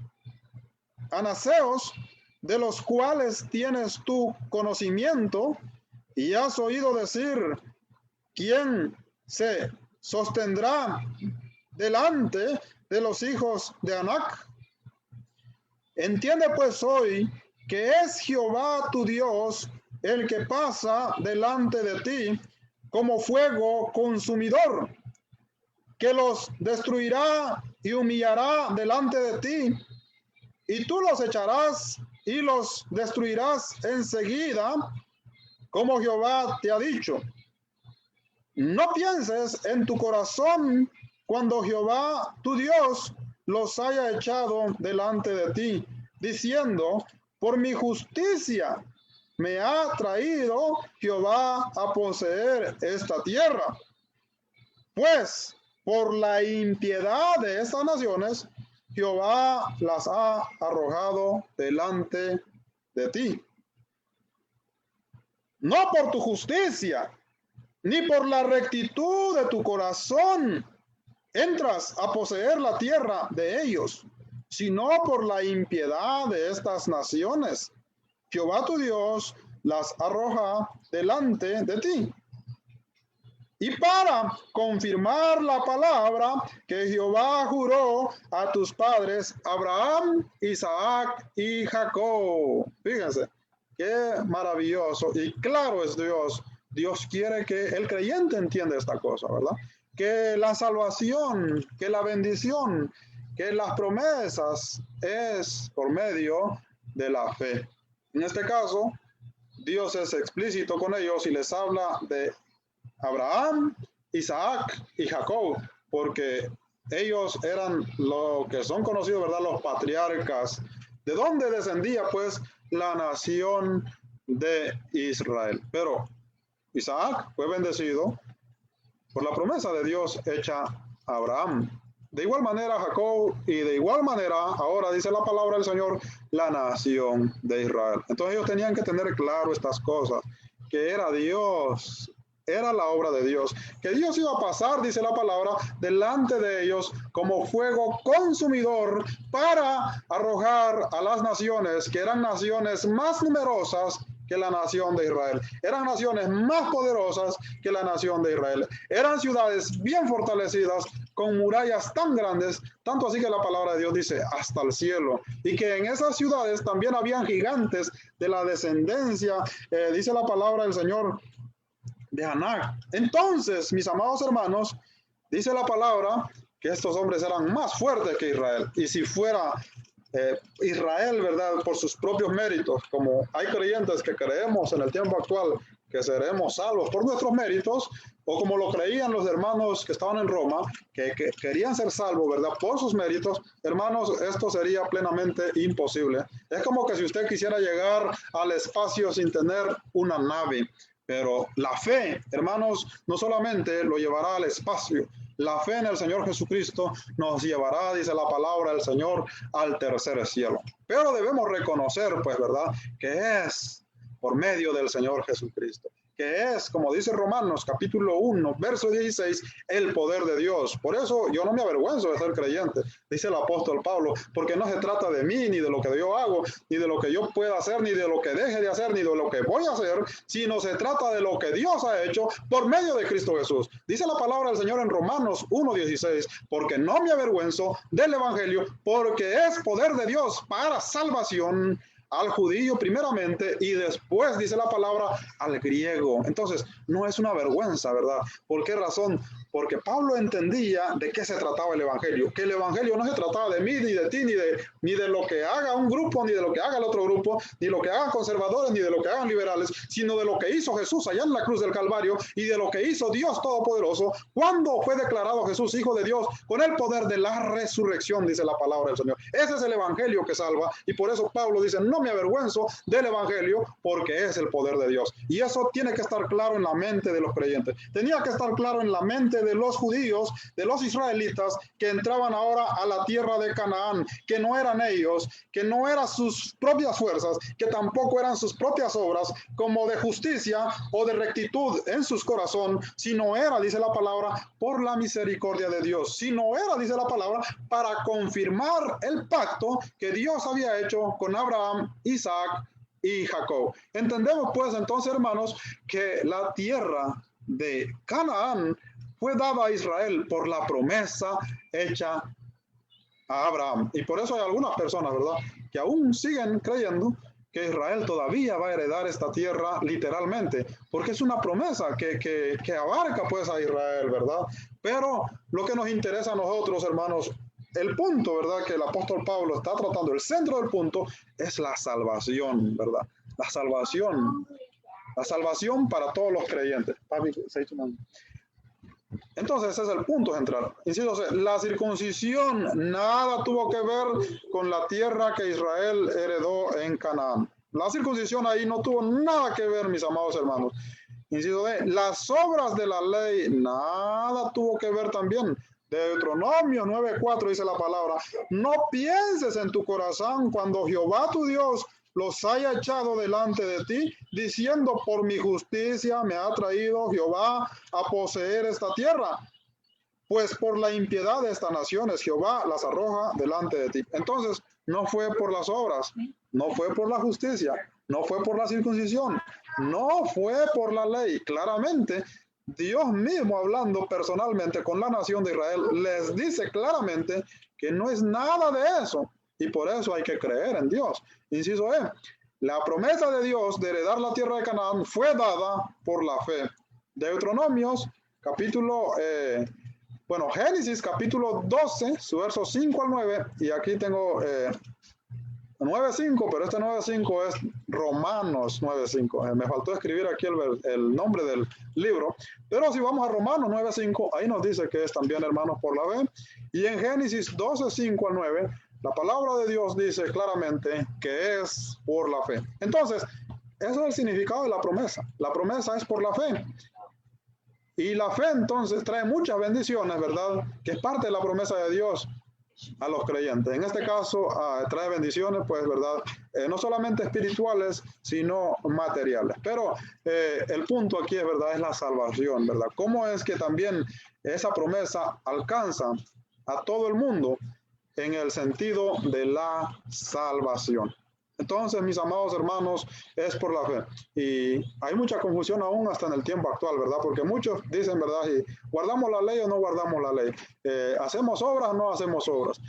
anaseos, de los cuales tienes tu conocimiento, y has oído decir, ¿quién se sostendrá delante de los hijos de Anac? Entiende pues hoy que es Jehová tu Dios el que pasa delante de ti como fuego consumidor, que los destruirá y humillará delante de ti, y tú los echarás y los destruirás enseguida, como Jehová te ha dicho. No pienses en tu corazón cuando Jehová tu Dios los haya echado delante de ti, diciendo, por mi justicia me ha traído Jehová a poseer esta tierra. Pues por la impiedad de estas naciones, Jehová las ha arrojado delante de ti. No por tu justicia, ni por la rectitud de tu corazón entras a poseer la tierra de ellos, sino por la impiedad de estas naciones. Jehová tu Dios las arroja delante de ti. Y para confirmar la palabra que Jehová juró a tus padres, Abraham, Isaac y Jacob. Fíjense, qué maravilloso y claro es Dios. Dios quiere que el creyente entienda esta cosa, ¿verdad? Que la salvación, que la bendición, que las promesas es por medio de la fe. En este caso, Dios es explícito con ellos y les habla de Abraham, Isaac y Jacob, porque ellos eran lo que son conocidos, ¿verdad?, los patriarcas. ¿De dónde descendía, pues, la nación de Israel? Pero Isaac fue bendecido por la promesa de Dios hecha a Abraham. De igual manera Jacob, y de igual manera ahora dice la palabra del Señor, la nación de Israel. Entonces ellos tenían que tener claro estas cosas, que era Dios, era la obra de Dios, que Dios iba a pasar, dice la palabra, delante de ellos como fuego consumidor para arrojar a las naciones, que eran naciones más numerosas que la nación de Israel. Eran naciones más poderosas que la nación de Israel. Eran ciudades bien fortalecidas, con murallas tan grandes, tanto así que la palabra de Dios dice hasta el cielo. Y que en esas ciudades también habían gigantes de la descendencia, dice la palabra del Señor, de Anac. Entonces, mis amados hermanos, dice la palabra que estos hombres eran más fuertes que Israel. Y si fuera Israel, ¿verdad?, por sus propios méritos, como hay creyentes que creemos en el tiempo actual que seremos salvos por nuestros méritos, o como lo creían los hermanos que estaban en Roma, que querían ser salvos, ¿verdad?, por sus méritos, hermanos, esto sería plenamente imposible. Es como que si usted quisiera llegar al espacio sin tener una nave. Pero la fe, hermanos, no solamente lo llevará al espacio. La fe en el Señor Jesucristo nos llevará, dice la palabra del Señor, al tercer cielo. Pero debemos reconocer, pues, ¿verdad?, que es por medio del Señor Jesucristo, que es, como dice Romanos capítulo 1, verso 16, el poder de Dios. Por eso yo no me avergüenzo de ser creyente, dice el apóstol Pablo, porque no se trata de mí, ni de lo que yo hago, ni de lo que yo pueda hacer, ni de lo que deje de hacer, ni de lo que voy a hacer, sino se trata de lo que Dios ha hecho por medio de Cristo Jesús. Dice la palabra del Señor en Romanos 1, 16, porque no me avergüenzo del evangelio, porque es poder de Dios para salvación al judío primeramente y después, dice la palabra, al griego. Entonces, no es una vergüenza, ¿verdad? ¿Por qué razón? Porque Pablo entendía de qué se trataba el Evangelio, que el Evangelio no se trataba de mí, ni de ti, ni de lo que haga un grupo, ni de lo que haga el otro grupo, ni de lo que hagan conservadores, ni de lo que hagan liberales, sino de lo que hizo Jesús allá en la cruz del Calvario y de lo que hizo Dios Todopoderoso cuando fue declarado Jesús Hijo de Dios con el poder de la resurrección, dice la palabra del Señor. Ese es el Evangelio que salva, y por eso Pablo dice, no me avergüenzo del Evangelio, porque es el poder de Dios. Y eso tiene que estar claro en la mente de los creyentes. Tenía que estar claro en la mente de los judíos, de los israelitas, que entraban ahora a la tierra de Canaán, que no eran ellos, que no eran sus propias fuerzas, que tampoco eran sus propias obras, como de justicia o de rectitud en sus corazón, sino era, dice la palabra, por la misericordia de Dios. Sino era, dice la palabra, para confirmar el pacto que Dios había hecho con Abraham, Isaac y Jacob. Entendemos pues entonces, hermanos, que la tierra de Canaán fue dada a Israel por la promesa hecha a Abraham. Y por eso hay algunas personas, ¿verdad?, que aún siguen creyendo que Israel todavía va a heredar esta tierra literalmente, porque es una promesa que abarca pues a Israel, ¿verdad? Pero lo que nos interesa a nosotros, hermanos, el punto, ¿verdad?, que el apóstol Pablo está tratando, el centro del punto, es la salvación, ¿verdad? La salvación para todos los creyentes. Entonces ese es el punto central. Inciso C, la circuncisión nada tuvo que ver con la tierra que Israel heredó en Canaán. La circuncisión ahí no tuvo nada que ver, mis amados hermanos. Inciso D, las obras de la ley nada tuvo que ver también. Deuteronomio 9:4 dice la palabra, no pienses en tu corazón cuando Jehová tu Dios los haya echado delante de ti, diciendo, por mi justicia me ha traído Jehová a poseer esta tierra, pues por la impiedad de estas naciones Jehová las arroja delante de ti. Entonces, no fue por las obras, no fue por la justicia, no fue por la circuncisión, no fue por la ley. Claramente, Dios mismo, hablando personalmente con la nación de Israel, les dice claramente que no es nada de eso. Y por eso hay que creer en Dios. Inciso E, la promesa de Dios de heredar la tierra de Canaán fue dada por la fe. Deuteronomios, Génesis capítulo 12, su versos 5 al 9, y aquí tengo 9.5, pero este 9.5 es Romanos 9.5. Me faltó escribir aquí el nombre del libro, pero si vamos a Romanos 9.5, ahí nos dice que es también, hermanos, por la fe. Y en Génesis 12.5 al 9, la palabra de Dios dice claramente que es por la fe. Entonces, ese es el significado de la promesa. La promesa es por la fe. Y la fe entonces trae muchas bendiciones, ¿verdad?, que es parte de la promesa de Dios a los creyentes. En este caso, trae bendiciones, pues, ¿verdad?, no solamente espirituales, sino materiales. Pero el punto aquí es, ¿verdad?, es la salvación, ¿verdad? ¿Cómo es que también esa promesa alcanza a todo el mundo en el sentido de la salvación? Entonces, mis amados hermanos, es por la fe. Y hay mucha confusión aún hasta en el tiempo actual, ¿verdad? Porque muchos dicen, ¿verdad?, si guardamos la ley o no guardamos la ley. ¿Hacemos obras o no hacemos obras?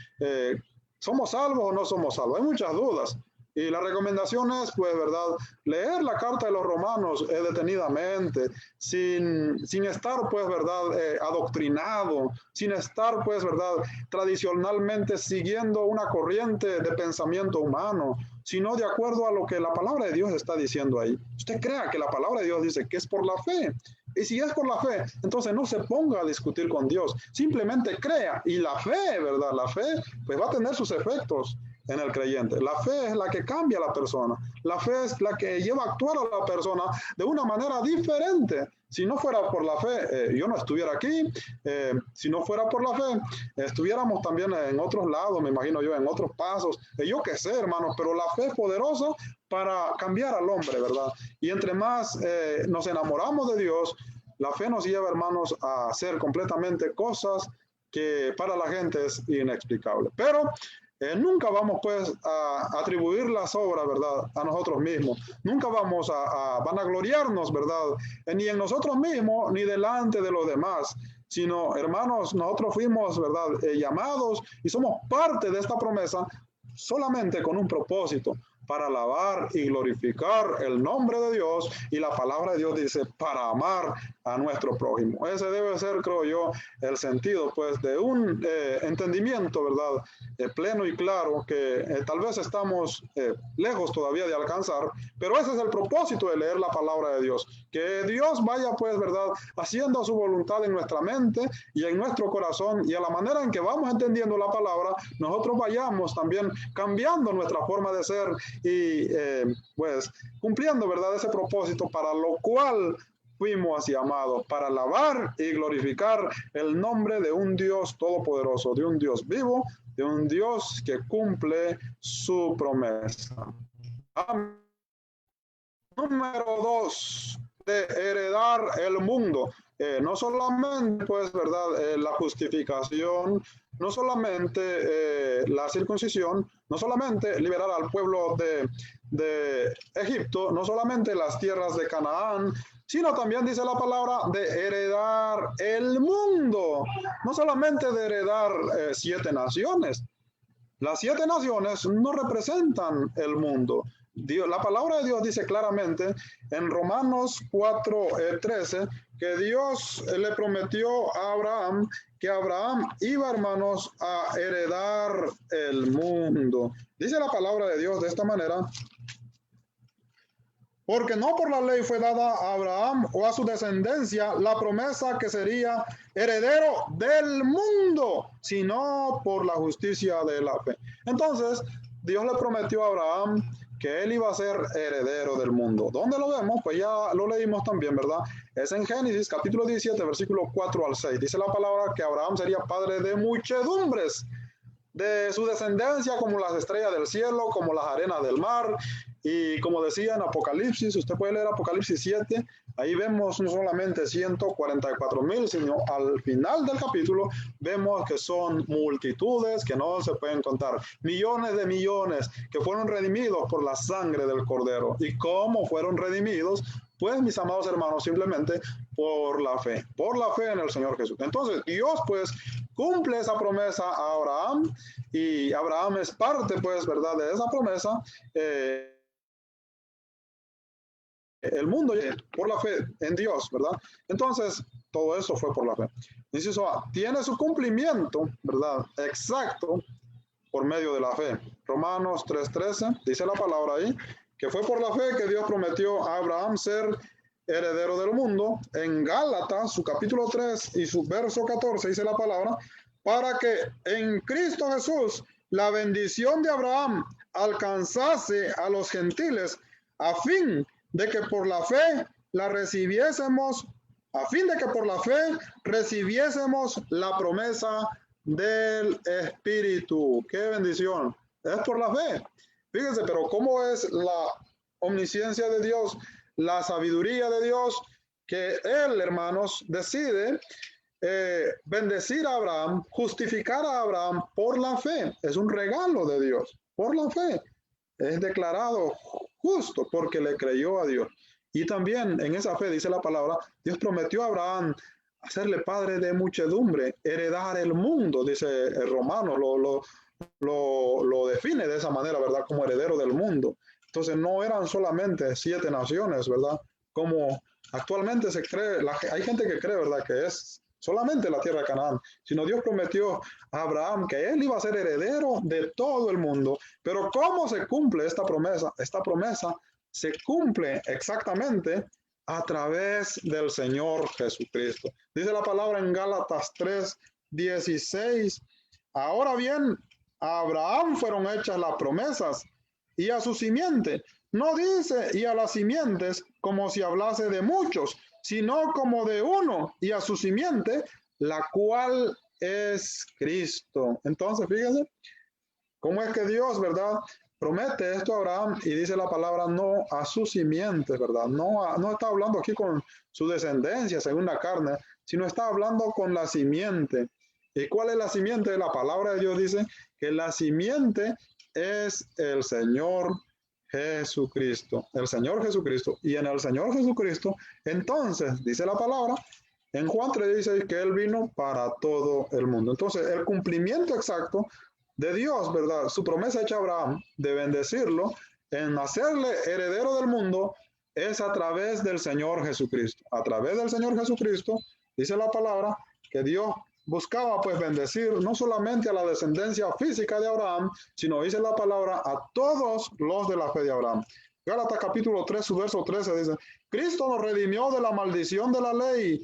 ¿Somos salvos o no somos salvos? Hay muchas dudas. Y la recomendación es, pues, ¿verdad?, leer la carta de los Romanos detenidamente, sin estar, pues, ¿verdad?, adoctrinado, sin estar, pues, ¿verdad?, tradicionalmente siguiendo una corriente de pensamiento humano, sino de acuerdo a lo que la palabra de Dios está diciendo ahí. Usted crea que la palabra de Dios dice que es por la fe. Y si es por la fe, entonces no se ponga a discutir con Dios. Simplemente crea. Y la fe, ¿verdad?, la fe, pues, va a tener sus efectos en el creyente. La fe es la que cambia a la persona. La fe es la que lleva a actuar a la persona de una manera diferente. Si no fuera por la fe, yo no estuviera aquí. Si no fuera por la fe, estuviéramos también en otros lados, me imagino yo, en otros pasos. Yo qué sé, hermanos, pero la fe es poderosa para cambiar al hombre, ¿verdad? Y entre más nos enamoramos de Dios, la fe nos lleva, hermanos, a hacer completamente cosas que para la gente es inexplicable. Pero nunca vamos, pues, a atribuir las obras, ¿verdad?, a nosotros mismos. Nunca vamos a vanagloriarnos, ¿verdad?, ni en nosotros mismos, ni delante de los demás. Sino, hermanos, nosotros fuimos, ¿verdad?, llamados y somos parte de esta promesa solamente con un propósito, para alabar y glorificar el nombre de Dios, y la palabra de Dios dice para amar a nuestro prójimo. Ese debe ser, creo yo, el sentido pues de un entendimiento, ¿verdad? Pleno y claro que tal vez estamos lejos todavía de alcanzar, pero ese es el propósito de leer la palabra de Dios, que Dios vaya pues, ¿verdad?, haciendo su voluntad en nuestra mente y en nuestro corazón, y a la manera en que vamos entendiendo la palabra, nosotros vayamos también cambiando nuestra forma de ser y pues cumpliendo, ¿verdad?, ese propósito para lo cual fuimos así llamados, para alabar y glorificar el nombre de un Dios todopoderoso, de un Dios vivo, de un Dios que cumple su promesa. Amén. Número 2, de heredar el mundo. No solamente, pues, ¿verdad?, la justificación, no solamente la circuncisión, no solamente liberar al pueblo de Egipto, no solamente las tierras de Canaán, sino también dice la palabra de heredar el mundo, no solamente de heredar 7 naciones. Las 7 naciones no representan el mundo. Dios, la palabra de Dios dice claramente en Romanos 4:13 que Dios le prometió a Abraham que Abraham iba, hermanos, a heredar el mundo. Dice la palabra de Dios de esta manera: porque no por la ley fue dada a Abraham o a su descendencia la promesa que sería heredero del mundo, sino por la justicia de la fe. Entonces, Dios le prometió a Abraham que él iba a ser heredero del mundo. ¿Dónde lo vemos? Pues ya lo leímos también, ¿verdad? Es en Génesis capítulo 17, versículo 4 al 6. Dice la palabra que Abraham sería padre de muchedumbres, de su descendencia como las estrellas del cielo, como las arenas del mar. Y como decía en Apocalipsis, usted puede leer Apocalipsis 7, ahí vemos no solamente 144,000, sino al final del capítulo vemos que son multitudes que no se pueden contar, millones de millones que fueron redimidos por la sangre del Cordero. ¿Y cómo fueron redimidos? Pues, mis amados hermanos, simplemente por la fe en el Señor Jesús. Entonces, Dios, pues, cumple esa promesa a Abraham, y Abraham es parte, pues, ¿verdad?, de esa promesa. El mundo por la fe en Dios, ¿verdad? Entonces, todo eso fue por la fe. Dice eso, tiene su cumplimiento, ¿verdad?, exacto por medio de la fe. Romanos 3:13, dice la palabra ahí, que fue por la fe que Dios prometió a Abraham ser heredero del mundo. En Gálatas, su capítulo 3 y su verso 14, dice la palabra, para que en Cristo Jesús la bendición de Abraham alcanzase a los gentiles, a fin de que por la fe la recibiésemos, la promesa del Espíritu. ¡Qué bendición! Es por la fe. Fíjense, pero ¿cómo es la omnisciencia de Dios, la sabiduría de Dios, que Él, hermanos, decide bendecir a Abraham, justificar a Abraham por la fe? Es un regalo de Dios, por la fe. Es declarado justo porque le creyó a Dios. Y también en esa fe, dice la palabra, Dios prometió a Abraham hacerle padre de muchedumbre, heredar el mundo, dice el Romano, lo define de esa manera, ¿verdad?, como heredero del mundo. Entonces no eran solamente 7 naciones, ¿verdad?, como actualmente se cree, hay gente que cree, ¿verdad?, que es solamente la tierra de Canaán, sino Dios prometió a Abraham que él iba a ser heredero de todo el mundo. Pero ¿cómo se cumple esta promesa? Esta promesa se cumple exactamente a través del Señor Jesucristo. Dice la palabra en Gálatas 3:16, ahora bien, a Abraham fueron hechas las promesas y a su simiente. No dice y a las simientes como si hablase de muchos, sino como de uno, y a su simiente, la cual es Cristo. Entonces, fíjense cómo es que Dios, ¿verdad?, promete esto a Abraham, y dice la palabra no a su simiente, ¿verdad? No está hablando aquí con su descendencia según la carne, sino está hablando con la simiente. ¿Y cuál es la simiente? La palabra de Dios dice que la simiente es el Señor Jesucristo, el Señor Jesucristo. Y en el Señor Jesucristo, entonces, dice la palabra, en Juan 3:16, que Él vino para todo el mundo. Entonces, el cumplimiento exacto de Dios, ¿verdad? Su promesa hecha a Abraham de bendecirlo, en hacerle heredero del mundo, es a través del Señor Jesucristo. A través del Señor Jesucristo, dice la palabra, que Dios buscaba pues bendecir no solamente a la descendencia física de Abraham, sino dice la palabra a todos los de la fe de Abraham. Gálatas capítulo 3, su verso 13 dice, Cristo nos redimió de la maldición de la ley,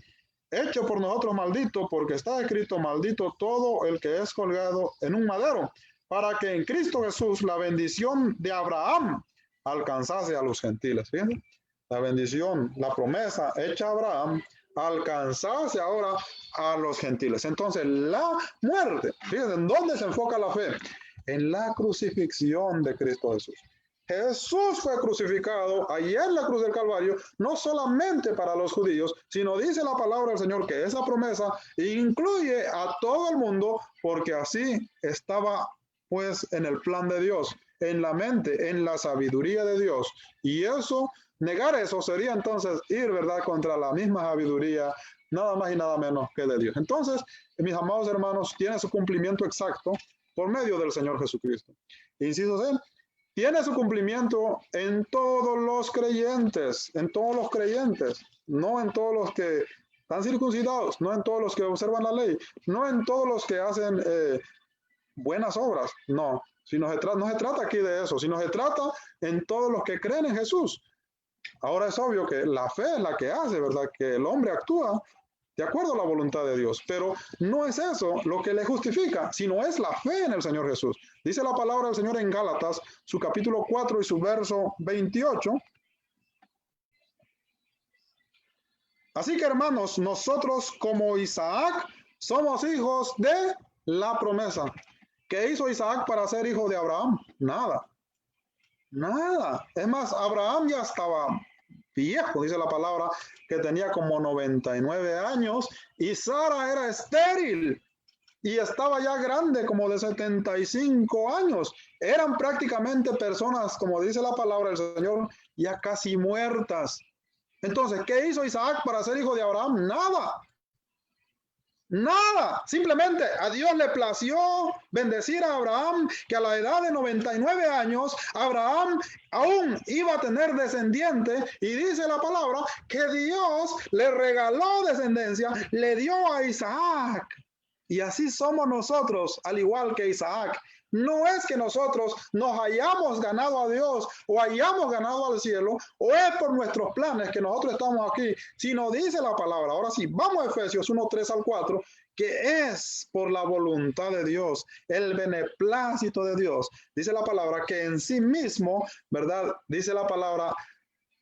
hecho por nosotros maldito, porque está escrito maldito todo el que es colgado en un madero, para que en Cristo Jesús la bendición de Abraham alcanzase a los gentiles. ¿Fíjense? La bendición, la promesa hecha a Abraham, alcanzase ahora a los gentiles. Entonces, la muerte, fíjense, ¿en dónde se enfoca la fe? En la crucifixión de Cristo Jesús. Jesús fue crucificado allí en la cruz del Calvario, no solamente para los judíos, sino dice la palabra del Señor que esa promesa incluye a todo el mundo, porque así estaba pues en el plan de Dios, en la mente, en la sabiduría de Dios. Y eso, negar eso sería entonces ir, ¿verdad?, contra la misma sabiduría, nada más y nada menos que de Dios. Entonces, mis amados hermanos, tiene su cumplimiento exacto por medio del Señor Jesucristo. Inciso C, tiene su cumplimiento en todos los creyentes, no en todos los que están circuncidados, no en todos los que observan la ley, no en todos los que hacen buenas obras, no se trata aquí de eso, sino se trata en todos los que creen en Jesús. Ahora es obvio que la fe es la que hace, ¿verdad?, que el hombre actúa de acuerdo a la voluntad de Dios, pero no es eso lo que le justifica, sino es la fe en el Señor Jesús. Dice la palabra del Señor en Gálatas, su capítulo 4 y su verso 28. Así que, hermanos, nosotros como Isaac somos hijos de la promesa. ¿Qué hizo Isaac para ser hijo de Abraham? Nada. Es más, Abraham ya estaba viejo, dice la palabra, que tenía como 99 años, y Sara era estéril y estaba ya grande, como de 75 años. Eran prácticamente personas, como dice la palabra del Señor, ya casi muertas. Entonces, ¿qué hizo Isaac para ser hijo de Abraham? Nada, simplemente a Dios le plació bendecir a Abraham, que a la edad de 99 años, Abraham aún iba a tener descendiente, y dice la palabra que Dios le regaló descendencia, le dio a Isaac. Y así somos nosotros, al igual que Isaac. No es que nosotros nos hayamos ganado a Dios o hayamos ganado al cielo, o es por nuestros planes que nosotros estamos aquí, sino dice la palabra. Ahora sí, vamos a Efesios 1, 3 al 4, que es por la voluntad de Dios, el beneplácito de Dios. Dice la palabra que en sí mismo, ¿verdad? Dice la palabra,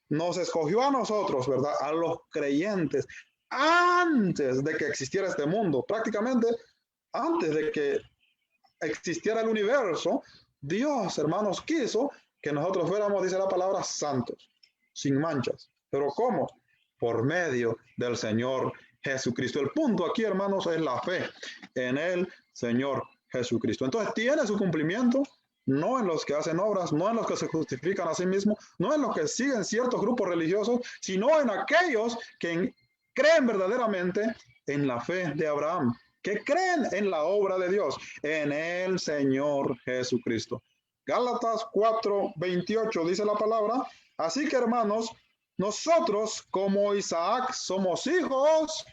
nos escogió a nosotros, ¿verdad?, a los creyentes, antes de que existiera este mundo, prácticamente antes de que existiera el universo. Dios, hermanos, quiso que nosotros fuéramos, dice la palabra, santos, sin manchas. ¿Pero cómo? Por medio del Señor Jesucristo. El punto aquí, hermanos, es la fe en el Señor Jesucristo. Entonces, tiene su cumplimiento, no en los que hacen obras, no en los que se justifican a sí mismos, no en los que siguen ciertos grupos religiosos, sino en aquellos que creen verdaderamente en la fe de Abraham, que creen en la obra de Dios, en el Señor Jesucristo. Gálatas 4, 28 dice la palabra, así que, hermanos, nosotros como Isaac somos hijos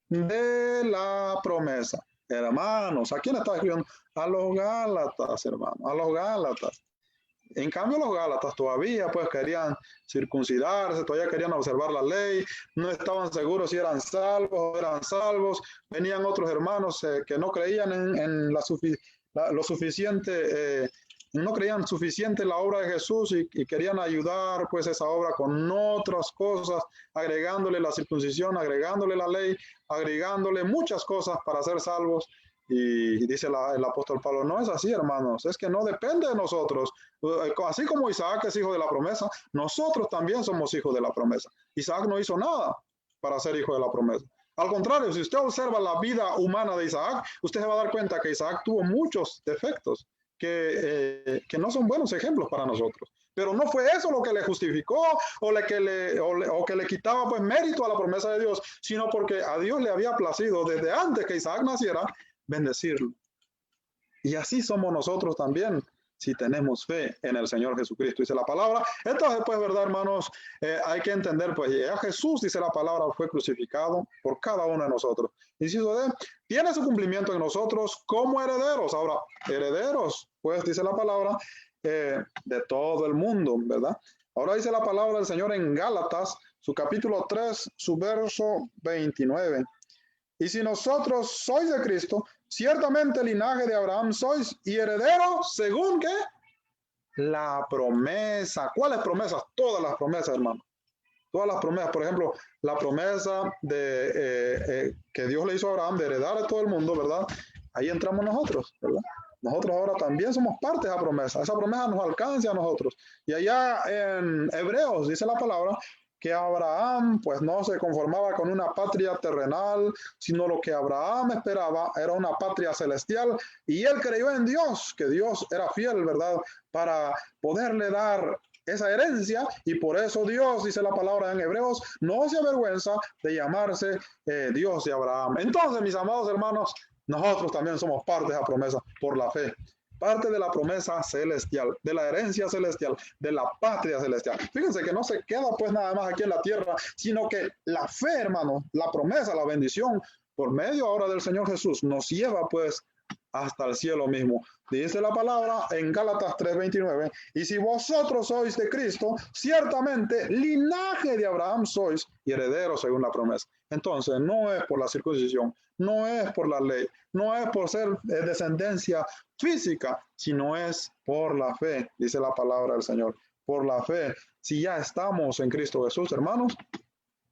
de la promesa. Hermanos, ¿a quién está escribiendo? A los Gálatas, hermanos, a los Gálatas. En cambio, los Gálatas todavía pues querían circuncidarse, todavía querían observar la ley, no estaban seguros si eran salvos o eran salvos. Venían otros hermanos que no creían en lo suficiente, no creían suficiente en la obra de Jesús, y querían ayudar pues esa obra con otras cosas, agregándole la circuncisión, agregándole la ley, agregándole muchas cosas para ser salvos. Y dice el apóstol Pablo, no es así, hermanos, es que no depende de nosotros. Así como Isaac es hijo de la promesa, nosotros también somos hijos de la promesa. Isaac no hizo nada para ser hijo de la promesa. Al contrario, si usted observa la vida humana de Isaac, usted se va a dar cuenta que Isaac tuvo muchos defectos que no son buenos ejemplos para nosotros. Pero no fue eso lo que le justificó o que le quitaba pues mérito a la promesa de Dios, sino porque a Dios le había placido desde antes que Isaac naciera bendecirlo. Y así somos nosotros también, si tenemos fe en el Señor Jesucristo, dice la palabra. Entonces, pues, verdad, hermanos, hay que entender, pues, ya Jesús, dice la palabra, fue crucificado por cada uno de nosotros. Inciso D, tiene su cumplimiento en nosotros como herederos. Ahora, herederos, pues, dice la palabra, de todo el mundo, ¿verdad? Ahora dice la palabra del Señor en Gálatas, su capítulo 3, su verso 29. Y si nosotros sois de Cristo, ciertamente linaje de Abraham sois y herederos según ¿qué? La promesa. ¿Cuáles promesas? Todas las promesas, hermano. Todas las promesas. Por ejemplo, la promesa de que Dios le hizo a Abraham de heredar a todo el mundo, ¿verdad? Ahí entramos nosotros, ¿verdad? Nosotros ahora también somos parte de esa promesa. Esa promesa nos alcanza a nosotros. Y allá en Hebreos dice la palabra que Abraham pues no se conformaba con una patria terrenal, sino lo que Abraham esperaba era una patria celestial, y él creyó en Dios, que Dios era fiel, ¿verdad?, para poderle dar esa herencia, y por eso Dios, dice la palabra en Hebreos, no se avergüenza de llamarse Dios de Abraham. Entonces, mis amados hermanos, nosotros también somos parte de esa promesa por la fe. Parte de la promesa celestial, de la herencia celestial, de la patria celestial. Fíjense que no se queda pues nada más aquí en la tierra, sino que la fe, hermano, la promesa, la bendición, por medio ahora del Señor Jesús, nos lleva pues hasta el cielo mismo. Dice la palabra en Gálatas 3:29, y si vosotros sois de Cristo, ciertamente linaje de Abraham sois y herederos según la promesa. Entonces, no es por la circuncisión, no es por la ley, no es por ser descendencia física, sino es por la fe, dice la palabra del Señor, por la fe. Si ya estamos en Cristo Jesús, hermanos,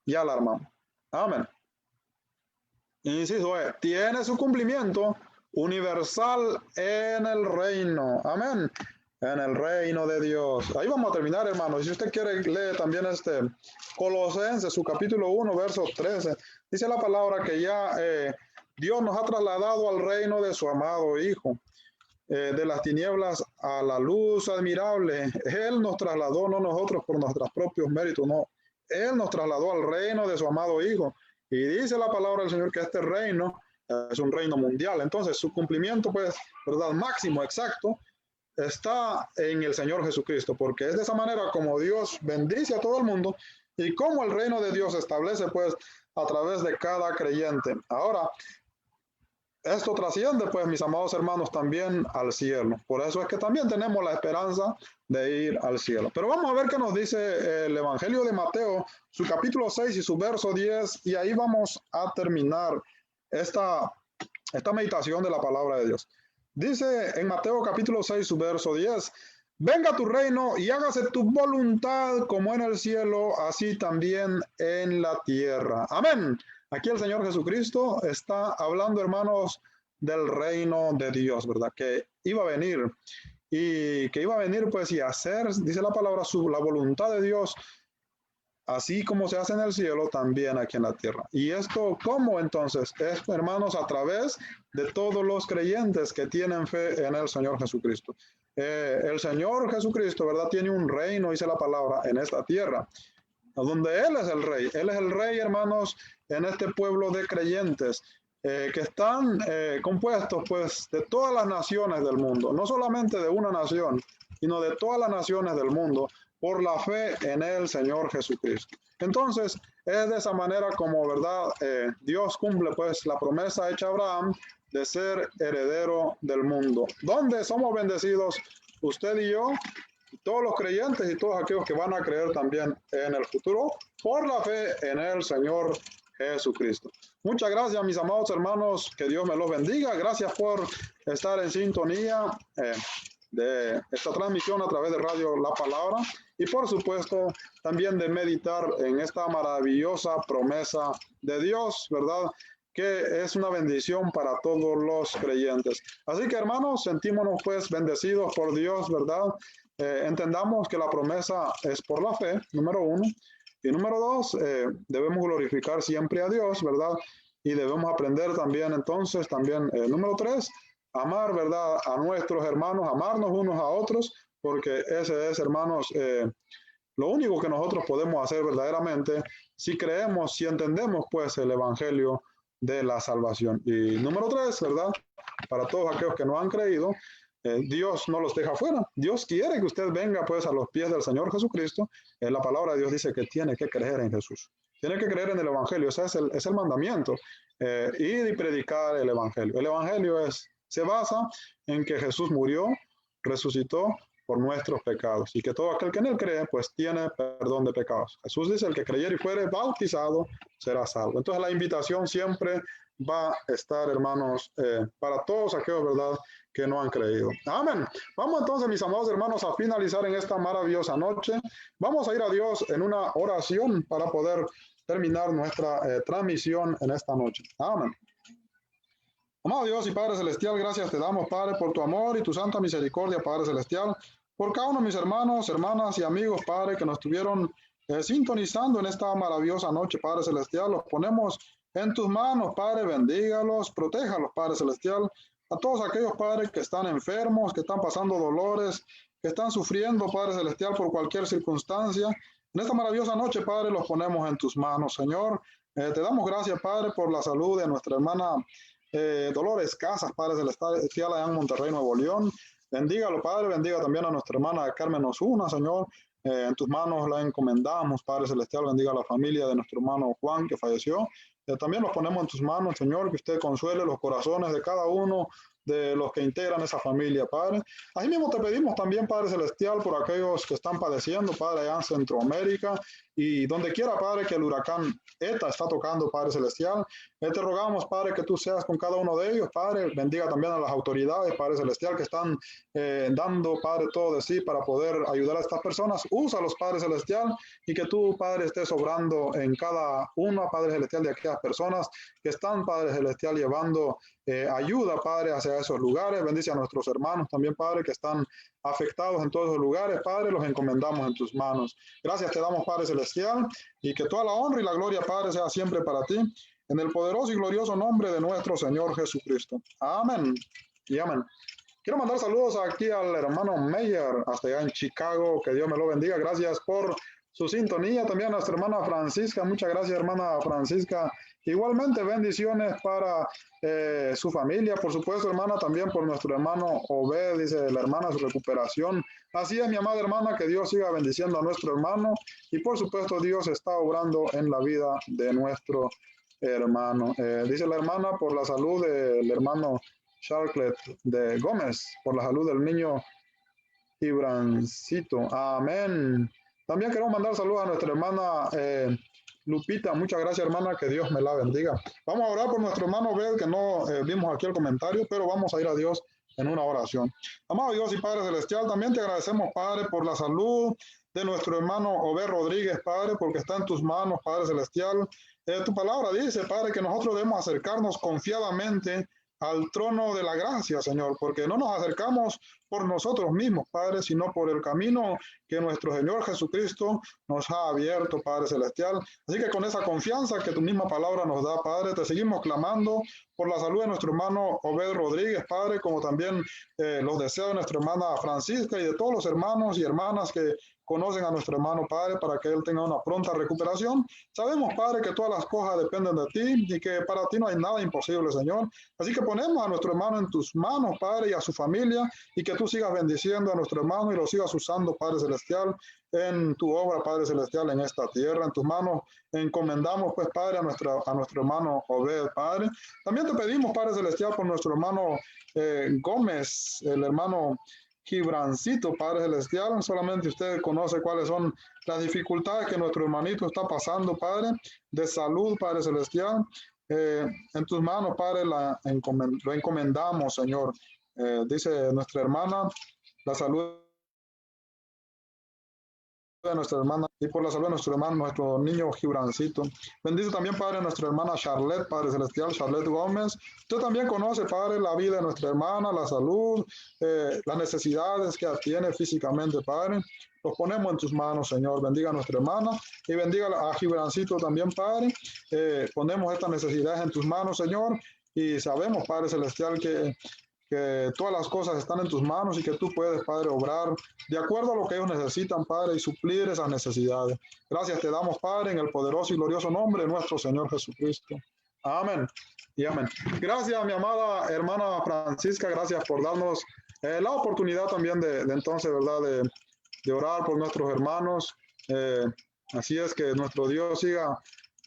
ya la armamos. Amén. Inciso tiene su cumplimiento universal en el reino. Amén. En el reino de Dios. Ahí vamos a terminar, hermanos. Si usted quiere, lee también Colosenses, su capítulo 1, verso 13. Dice la palabra que ya Dios nos ha trasladado al reino de su amado Hijo, de las tinieblas a la luz admirable. Él nos trasladó, no nosotros por nuestros propios méritos, no. Él nos trasladó al reino de su amado Hijo. Y dice la palabra del Señor que este reino es un reino mundial. Entonces, su cumplimiento, pues, ¿verdad?, máximo, exacto, está en el Señor Jesucristo, porque es de esa manera como Dios bendice a todo el mundo y como el reino de Dios se establece, pues, a través de cada creyente. Ahora, esto trasciende, pues, mis amados hermanos, también al cielo. Por eso es que también tenemos la esperanza de ir al cielo. Pero vamos a ver qué nos dice el Evangelio de Mateo, su capítulo 6 y su verso 10, y ahí vamos a terminar esta meditación de la palabra de Dios. Dice en Mateo capítulo 6, su verso 10, venga tu reino y hágase tu voluntad como en el cielo, así también en la tierra. Amén. Aquí el Señor Jesucristo está hablando, hermanos, del reino de Dios, ¿verdad? Que iba a venir y que iba a venir pues y hacer, dice la palabra, la voluntad de Dios, así como se hace en el cielo, también aquí en la tierra. ¿Y esto cómo entonces? Es, hermanos, a través de todos los creyentes que tienen fe en el Señor Jesucristo. El Señor Jesucristo, ¿verdad?, tiene un reino, dice la palabra, en esta tierra, donde Él es el rey. Él es el rey, hermanos, en este pueblo de creyentes que están compuestos, pues, de todas las naciones del mundo, no solamente de una nación, sino de todas las naciones del mundo, por la fe en el Señor Jesucristo. Entonces, es de esa manera como, ¿verdad?, Dios cumple, pues, la promesa hecha a Abraham de ser heredero del mundo. ¿Dónde somos bendecidos usted y yo? Todos los creyentes y todos aquellos que van a creer también en el futuro por la fe en el Señor Jesucristo. Muchas gracias, mis amados hermanos, que Dios me los bendiga. Gracias por estar en sintonía de esta transmisión a través de Radio La Palabra y por supuesto también de meditar en esta maravillosa promesa de Dios, ¿verdad?, que es una bendición para todos los creyentes. Así que, hermanos, sentímonos pues bendecidos por Dios, ¿verdad? Entendamos que la promesa es por la fe, número 1, y número 2, debemos glorificar siempre a Dios, ¿verdad? Y debemos aprender también, entonces, número 3, amar, ¿verdad?, a nuestros hermanos, amarnos unos a otros, porque ese es, hermanos, lo único que nosotros podemos hacer verdaderamente si creemos, si entendemos, pues, el Evangelio de la salvación. Y número 3, ¿verdad?, para todos aquellos que no han creído, Dios no los deja fuera. Dios quiere que usted venga pues a los pies del Señor Jesucristo. La palabra de Dios dice que tiene que creer en Jesús. Tiene que creer en el Evangelio. Ese es el mandamiento. Ir y predicar el Evangelio. El Evangelio se basa en que Jesús murió, resucitó por nuestros pecados y que todo aquel que en él cree pues tiene perdón de pecados. Jesús dice: el que creyere y fuere bautizado será salvo. Entonces la invitación siempre va a estar, hermanos, para todos aquellos, ¿verdad?, que no han creído. Amén. Vamos entonces, mis amados hermanos, a finalizar en esta maravillosa noche. Vamos a ir a Dios en una oración para poder terminar nuestra transmisión en esta noche. Amén. Amado Dios y Padre Celestial, gracias te damos, Padre, por tu amor y tu santa misericordia, Padre Celestial, por cada uno de mis hermanos, hermanas y amigos, Padre, que nos estuvieron sintonizando en esta maravillosa noche, Padre Celestial. Los ponemos en tus manos, Padre, bendígalos, protéjalos, Padre Celestial. A todos aquellos, Padre, que están enfermos, que están pasando dolores, que están sufriendo, Padre Celestial, por cualquier circunstancia. En esta maravillosa noche, Padre, los ponemos en tus manos, Señor. Te damos gracias, Padre, por la salud de nuestra hermana Dolores Casas, Padre Celestial, allá en Monterrey, Nuevo León. Bendígalo, Padre, bendiga también a nuestra hermana Carmen Osuna, Señor. En tus manos la encomendamos, Padre Celestial, bendiga a la familia de nuestro hermano Juan, que falleció. También los ponemos en tus manos, Señor, que usted consuele los corazones de cada uno de los que integran esa familia, Padre. Así mismo te pedimos también, Padre Celestial, por aquellos que están padeciendo, Padre, allá en Centroamérica y donde quiera, Padre, que el huracán ETA está tocando, Padre Celestial. Te rogamos, Padre, que tú seas con cada uno de ellos, Padre. Bendiga también a las autoridades, Padre Celestial, que están dando, Padre, todo de sí para poder ayudar a estas personas. Úsalos, Padre Celestial, y que tú, Padre, estés obrando en cada una, Padre Celestial, de aquellas personas que están, Padre Celestial, llevando ayuda, Padre, hacia esos lugares. Bendice a nuestros hermanos también, Padre, que están afectados en todos los lugares, Padre, los encomendamos en tus manos. Gracias te damos, Padre Celestial, y que toda la honra y la gloria, Padre, sea siempre para ti, en el poderoso y glorioso nombre de nuestro Señor Jesucristo. Amén y amén. Quiero mandar saludos aquí al hermano Meyer, hasta allá en Chicago, que Dios me lo bendiga. Gracias por su sintonía. También a nuestra hermana Francisca, muchas gracias, hermana Francisca. Igualmente, bendiciones para su familia, por supuesto, hermana, también por nuestro hermano Obed, dice la hermana, su recuperación. Así es, mi amada hermana, que Dios siga bendiciendo a nuestro hermano y, por supuesto, Dios está obrando en la vida de nuestro hermano. Dice la hermana, por la salud del hermano Charlotte de Gómez, por la salud del niño Ibrancito. Amén. También queremos mandar saludos a nuestra hermana Lupita. Muchas gracias, hermana, que Dios me la bendiga. Vamos a orar por nuestro hermano Obed, que no vimos aquí el comentario, pero vamos a ir a Dios en una oración. Amado Dios y Padre Celestial, también te agradecemos, Padre, por la salud de nuestro hermano Obed Rodríguez, Padre, porque está en tus manos, Padre Celestial. Tu palabra dice, Padre, que nosotros debemos acercarnos confiadamente al trono de la gracia, Señor, porque no nos acercamos por nosotros mismos, Padre, sino por el camino que nuestro Señor Jesucristo nos ha abierto, Padre Celestial. Así que con esa confianza que tu misma palabra nos da, Padre, te seguimos clamando por la salud de nuestro hermano Obed Rodríguez, Padre, como también los deseos de nuestra hermana Francisca y de todos los hermanos y hermanas que conocen a nuestro hermano, Padre, para que él tenga una pronta recuperación. Sabemos, Padre, que todas las cosas dependen de ti y que para ti no hay nada imposible, Señor. Así que ponemos a nuestro hermano en tus manos, Padre, y a su familia, y que tú sigas bendiciendo a nuestro hermano y lo sigas usando, Padre Celestial, en tu obra, Padre Celestial, en esta tierra. En tus manos encomendamos, pues, Padre, a nuestro hermano Obed, Padre. También te pedimos, Padre Celestial, por nuestro hermano Gómez, el hermano Gibrancito, Padre Celestial. Solamente usted conoce cuáles son las dificultades que nuestro hermanito está pasando, Padre, de salud, Padre Celestial. En tus manos, Padre, lo encomendamos, Señor. Dice nuestra hermana, la salud de nuestra hermana y por la salud de nuestro hermano, nuestro niño Gibrancito. Bendice también, Padre, nuestra hermana Charlotte, Padre Celestial, Charlotte Gómez. Usted también conoce, Padre, la vida de nuestra hermana, la salud, las necesidades que tiene físicamente, Padre. Los ponemos en tus manos, Señor. Bendiga a nuestra hermana y bendiga a Gibrancito también, Padre. Ponemos estas necesidades en tus manos, Señor, y sabemos, Padre Celestial, que todas las cosas están en tus manos y que tú puedes, Padre, obrar de acuerdo a lo que ellos necesitan, Padre, y suplir esas necesidades. Gracias te damos, Padre, en el poderoso y glorioso nombre de nuestro Señor Jesucristo. Amén y amén. Gracias, mi amada hermana Francisca, gracias por darnos la oportunidad también de entonces, ¿verdad? De orar por nuestros hermanos. Así es que nuestro Dios siga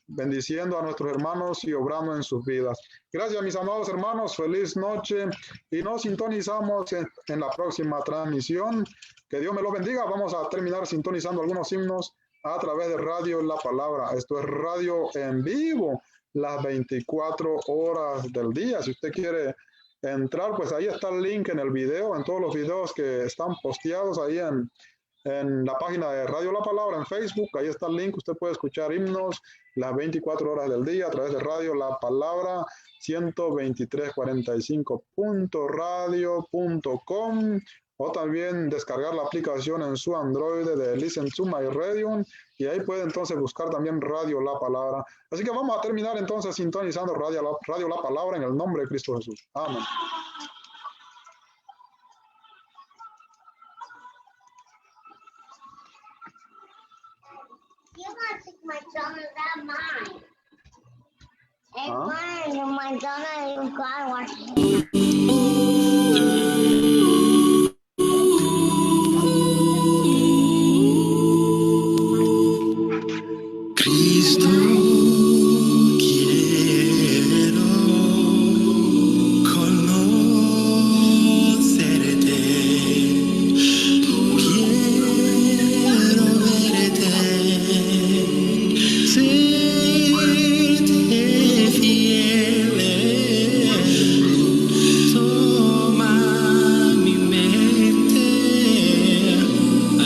bendiciendo a nuestros hermanos y obrando en sus vidas. Gracias, mis amados hermanos. Feliz noche y nos sintonizamos en la próxima transmisión. Que Dios me lo bendiga. Vamos a terminar sintonizando algunos himnos a través de Radio La Palabra. Esto es radio en vivo, las 24 horas del día. Si usted quiere entrar, pues ahí está el link en el video, en todos los videos que están posteados ahí en la página de Radio La Palabra en Facebook. Ahí está el link. Usted puede escuchar himnos las 24 horas del día a través de Radio La Palabra 12345.radio.com, o también descargar la aplicación en su Android de Listen to My Radio, y ahí puede entonces buscar también Radio La Palabra. Así que vamos a terminar entonces sintonizando Radio La Palabra en el nombre de Cristo Jesús. Amén. You want to take my donut, not mine. It's mine, my donut, you gotta watch it. Cristo, quiero conocerte, quiero verte, serte fiel, toma mi mente a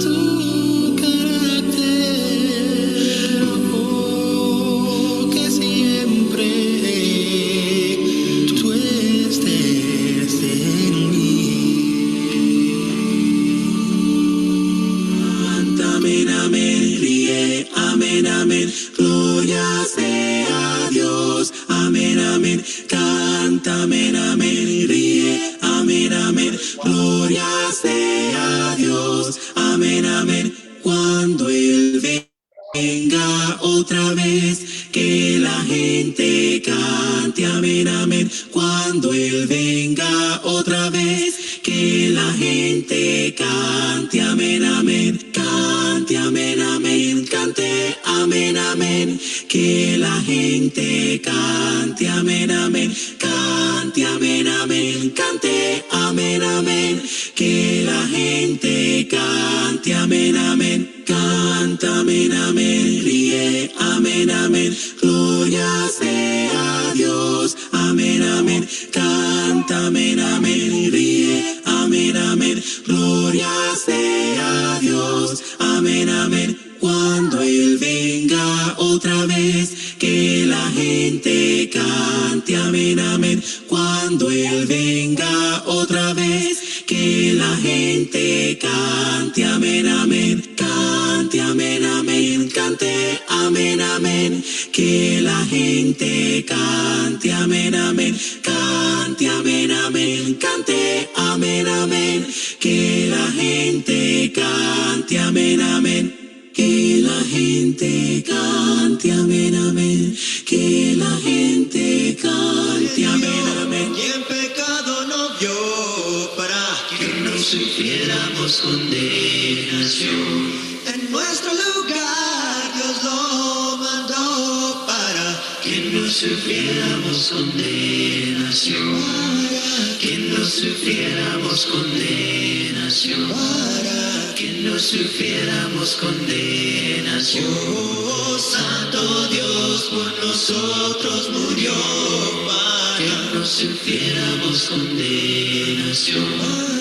tu carácter, oh, que siempre tú estés en mí. Amén, amén, ríe, amén, amén, gloria sea a Dios, amén, amén, canta, amén, amén, ríe, amén, amén, gloria sea a Dios, amén, amén, cuando Él venga otra vez, que la gente cante, amén, amén, cuando Él venga otra vez, que la gente cante, amén, amén, cante, amén, amén, cante, amén, amén, que la gente cante, amén, amén, cante, amén, amén, cante, amén, amén, que la gente cante, amén, amén, canta, amén, amén, ríe, amén, amén, gloria sea a Dios, amén, amén, canta, amén, amén, ríe, amén, amén, gloria sea a Dios, amén, amén, cuando Él venga otra vez, que la gente cante, amén, amén, cuando Él venga otra vez, que la gente cante, amén, amén, cante, amén, amén, cante, amén, amén, que la gente cante, amén, amén, cante, amén, amén, cante, amén, amén, que la gente cante, amén, amén, que la gente cante, amén, amén, que la gente cante, amén, amén. Y el pecado no vio para que no sufriéramos condenación. En nuestro lugar Dios lo mandó para que no sufriéramos condenación. Para que no sufriéramos condenación. Para que no sufriéramos condenación. Oh, Santo Dios por nosotros murió para que no sufriéramos condenación.